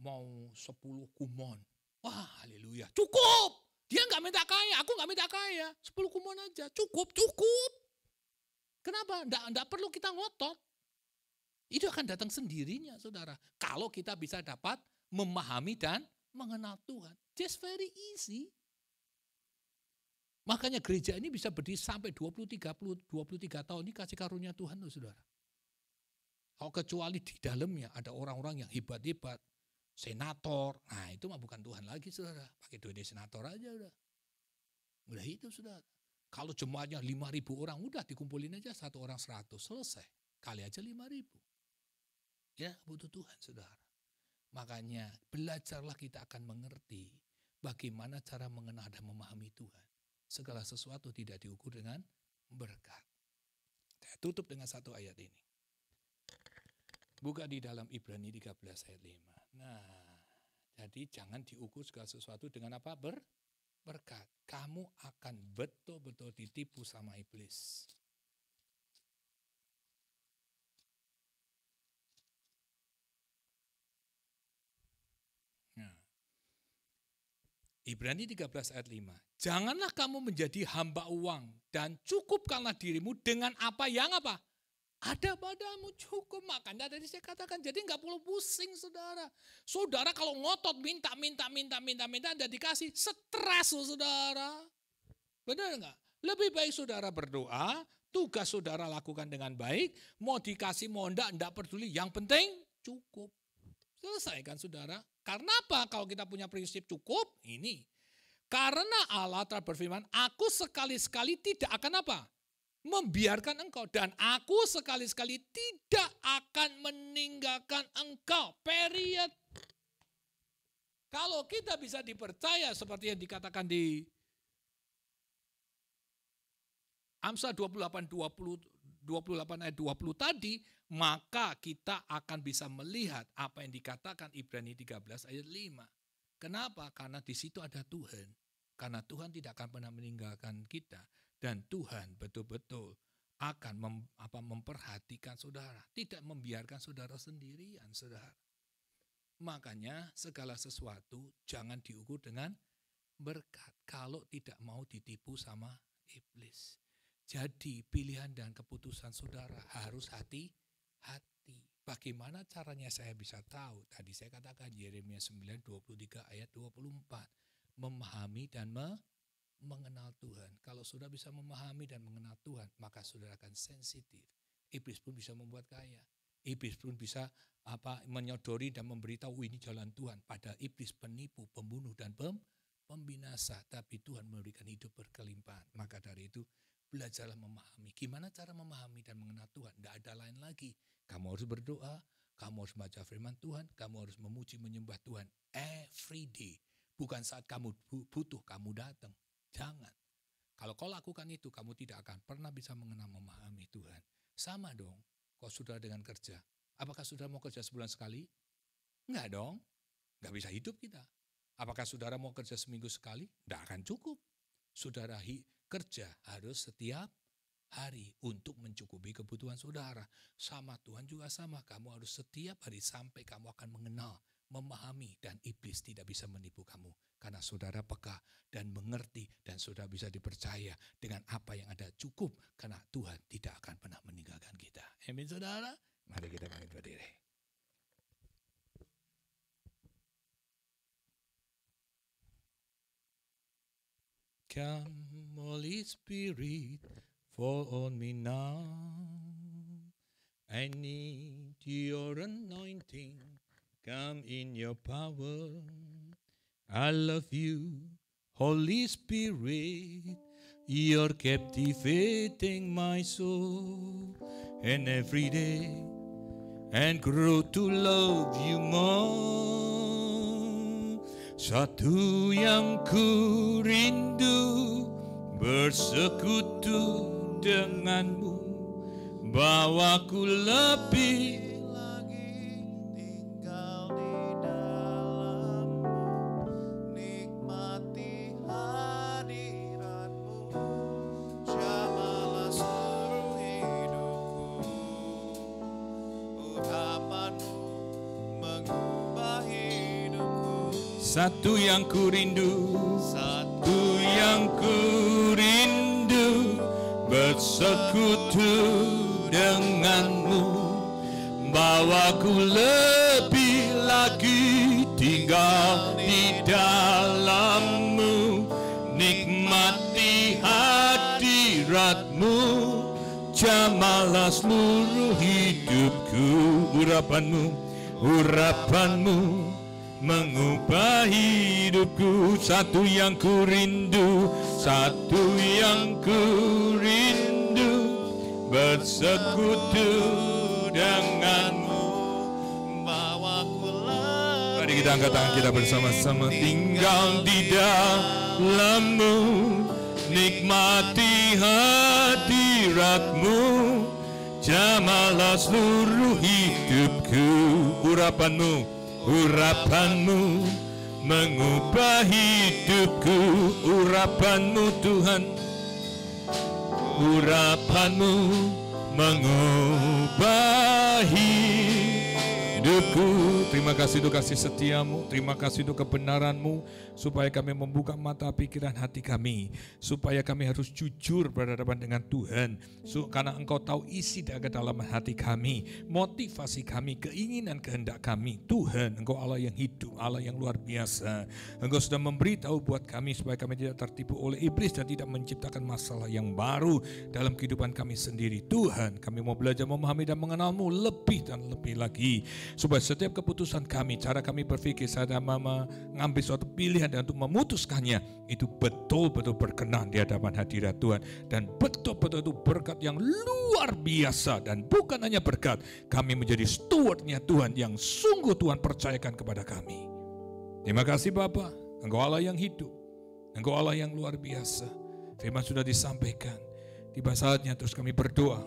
mau 10 kumon. Wah haleluya, cukup. Dia nggak minta kaya, aku nggak minta kaya. 10 kumon aja, cukup. Kenapa? Nggak perlu kita ngotot. Itu akan datang sendirinya saudara. Kalau kita bisa dapat memahami dan mengenal Tuhan. Just very easy. Makanya gereja ini bisa berdiri sampai 23 tahun ini kasih karunia Tuhan loh saudara. Kalau kecuali di dalamnya ada orang-orang yang hebat-hebat, senator, nah itu mah bukan Tuhan lagi saudara. Pakai duit senator aja udah. Udah itu saudara. Kalau jemaatnya 5.000 orang, udah dikumpulin aja 1 orang 100, selesai. Kali aja 5.000. Ya butuh Tuhan saudara. Makanya belajarlah kita akan mengerti bagaimana cara mengenal dan memahami Tuhan. Segala sesuatu tidak diukur dengan berkat. Saya tutup dengan satu ayat ini. Buka di dalam Ibrani 13 ayat 5. Nah, jadi jangan diukur segala sesuatu dengan apa? Berkat. Kamu akan betul-betul ditipu sama iblis. Nah, Ibrani 13 ayat 5. Janganlah kamu menjadi hamba uang dan cukupkanlah dirimu dengan apa yang apa? Ada padamu cukup. Makanya tadi saya katakan jadi nggak perlu pusing saudara. Saudara kalau ngotot minta ada dikasih, stres saudara. Benar nggak? Lebih baik saudara berdoa, tugas saudara lakukan dengan baik, mau dikasih mau enggak peduli, yang penting cukup. Selesai kan saudara? Karena apa? Kalau kita punya prinsip cukup, ini. Karena Allah telah berfirman, aku sekali-sekali tidak akan apa? membiarkan engkau. Dan aku sekali-sekali tidak akan meninggalkan engkau. Period. Kalau kita bisa dipercaya seperti yang dikatakan di Amsal 28 ayat 20 tadi, maka kita akan bisa melihat apa yang dikatakan Ibrani 13 ayat 5. Kenapa? Karena di situ ada Tuhan. Karena Tuhan tidak akan pernah meninggalkan kita. Dan Tuhan betul-betul akan memperhatikan saudara. Tidak membiarkan saudara sendirian, saudara. Makanya segala sesuatu jangan diukur dengan berkat. Kalau tidak mau ditipu sama iblis. Jadi pilihan dan keputusan saudara harus hati-hati. Bagaimana caranya saya bisa tahu? Tadi saya katakan Yeremia 9:23 ayat 24. Memahami dan mengenal Tuhan. Kalau sudah bisa memahami dan mengenal Tuhan, maka saudara akan sensitif. Iblis pun bisa membuat kaya. Iblis pun bisa menyodori dan memberitahu ini jalan Tuhan. Pada iblis penipu, pembunuh dan pembinasa. Tapi Tuhan memberikan hidup berkelimpahan. Maka dari itu belajarlah memahami. Gimana cara memahami dan mengenal Tuhan? Tidak ada lain lagi. Kamu harus berdoa, kamu harus membaca firman Tuhan, kamu harus memuji menyembah Tuhan every day. Bukan saat kamu butuh, kamu datang. Jangan. Kalau kau lakukan itu, kamu tidak akan pernah bisa mengenal memahami Tuhan. Sama dong. Kau sudah dengan kerja. Apakah saudara mau kerja sebulan sekali? Enggak dong. Enggak bisa hidup kita. Apakah saudara mau kerja seminggu sekali? Enggak akan cukup. Saudara kerja harus setiap hari untuk mencukupi kebutuhan saudara. Sama Tuhan juga sama. Kamu harus setiap hari sampai kamu akan mengenal, memahami, dan iblis tidak bisa menipu kamu. Karena saudara peka dan mengerti dan saudara bisa dipercaya dengan apa yang ada cukup. Karena Tuhan tidak akan pernah meninggalkan kita. Amin saudara. Mari kita bangkit berdiri. Come Holy Spirit, fall on me now. I need your anointing. Come in your power. I love you, Holy Spirit. You're captivating my soul. And every day, and grow to love you more. Satu yang ku rindu, bersekutu denganmu. Bawaku lebih satu yang ku rindu, satu yang ku rindu, bersekutu denganmu. Bawaku lebih lagi tinggal di dalammu, nikmati hadiratmu, jamalah seluruh hidupku. Urapanmu mengubah hidupku. Satu yang ku rindu, satu yang ku rindu, bersekutu denganmu. Bawaku lagi. Mari kita angkat tangan kita bersama-sama. Tinggal di dalammu, nikmati hadiratmu, jamalah seluruh hidupku. Urapanmu mengubah hidupku. Urapanmu Tuhan, urapanmu mengubah hidupku. Terima kasih untuk kasih setiamu, terima kasih untuk kebenaranmu, supaya kami membuka mata pikiran hati kami, supaya kami harus jujur berhadapan dengan Tuhan, karena Engkau tahu isi dari dalam hati kami, motivasi kami, keinginan kehendak kami. Tuhan, Engkau Allah yang hidup, Allah yang luar biasa. Engkau sudah memberitahu buat kami supaya kami tidak tertipu oleh iblis dan tidak menciptakan masalah yang baru dalam kehidupan kami sendiri. Tuhan, kami mau belajar memahami dan mengenalmu lebih dan lebih lagi, supaya setiap keputusan keputusan kami, cara kami berpikir, cara mengambil suatu pilihan dan untuk memutuskannya, itu betul-betul berkenan di hadapan hadirat Tuhan. Dan betul-betul itu berkat yang luar biasa. Dan bukan hanya berkat, kami menjadi stewardnya Tuhan yang sungguh Tuhan percayakan kepada kami. Terima kasih Bapa, Engkau Allah yang hidup, Engkau Allah yang luar biasa. Firman sudah disampaikan, tiba saatnya terus kami berdoa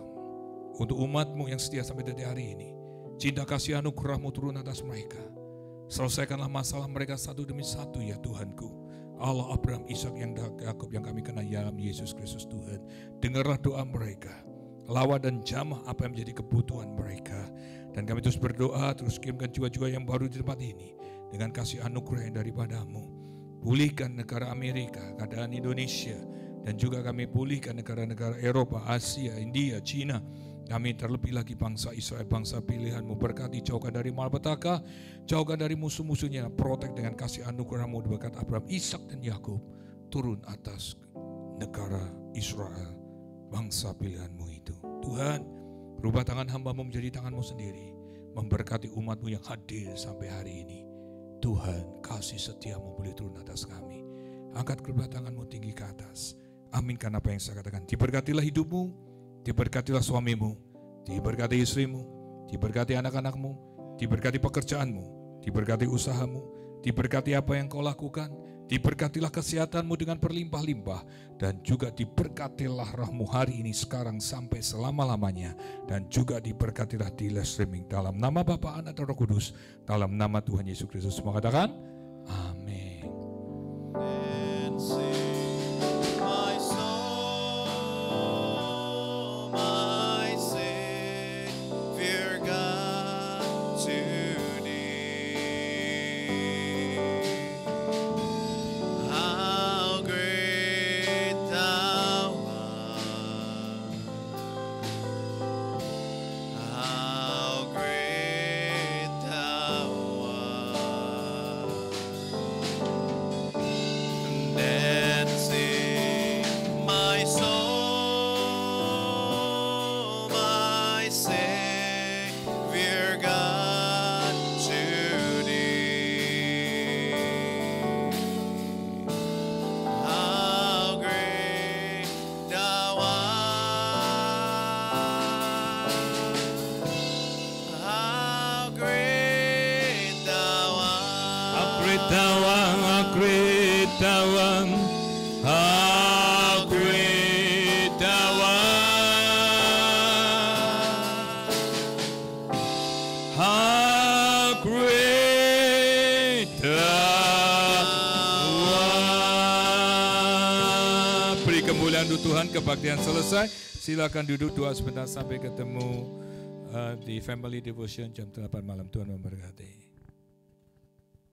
untuk umat-Mu yang setia sampai detik hari ini. Cinta kasih anugerah-Mu turun atas mereka. Selesaikanlah masalah mereka satu demi satu ya Tuhanku. Allah Abraham, Ishak, yang Yakub yang kami kenal dalam Yesus Kristus Tuhan. Dengarlah doa mereka. Lawa dan jamah apa yang menjadi kebutuhan mereka. Dan kami terus berdoa, terus kirimkan jiwa-jiwa yang baru di tempat ini. Dengan kasih anugerah yang daripada-Mu. Pulihkan negara Amerika, keadaan Indonesia. Dan juga kami pulihkan negara-negara Eropa, Asia, India, Cina. Kami terlebih lagi bangsa Israel, bangsa pilihan-Mu. Berkati, jauhkan dari malapetaka, jauhkan dari musuh-musuhnya, protek dengan kasih anugerah-Mu berkat Abraham, Ishak, dan Yakub. Turun atas negara Israel, bangsa pilihan-Mu itu. Tuhan, rubah tangan hamba-Mu menjadi tangan-Mu sendiri. Memberkati umat-Mu yang hadir sampai hari ini. Tuhan, kasih setia-Mu boleh turun atas kami. Angkat kedua tangan-Mu tinggi ke atas. Aminkan apa yang saya katakan. Diberkatilah hidup-Mu, diberkatilah suamimu, diberkati istrimu, diberkati anak-anakmu, diberkati pekerjaanmu, diberkati usahamu, diberkati apa yang kau lakukan, diberkatilah kesehatanmu dengan berlimpah-limpah, dan juga diberkatilah rahmu hari ini sekarang sampai selama-lamanya, dan juga diberkatilah di live streaming dalam nama Bapa, Anak, dan Roh Kudus, dalam nama Tuhan Yesus Kristus. Semua katakan, amin. Tuhan, kebaktian selesai. Silakan duduk doa sebentar sampai ketemu di Family Devotion jam 8 malam. Tuhan memberkati.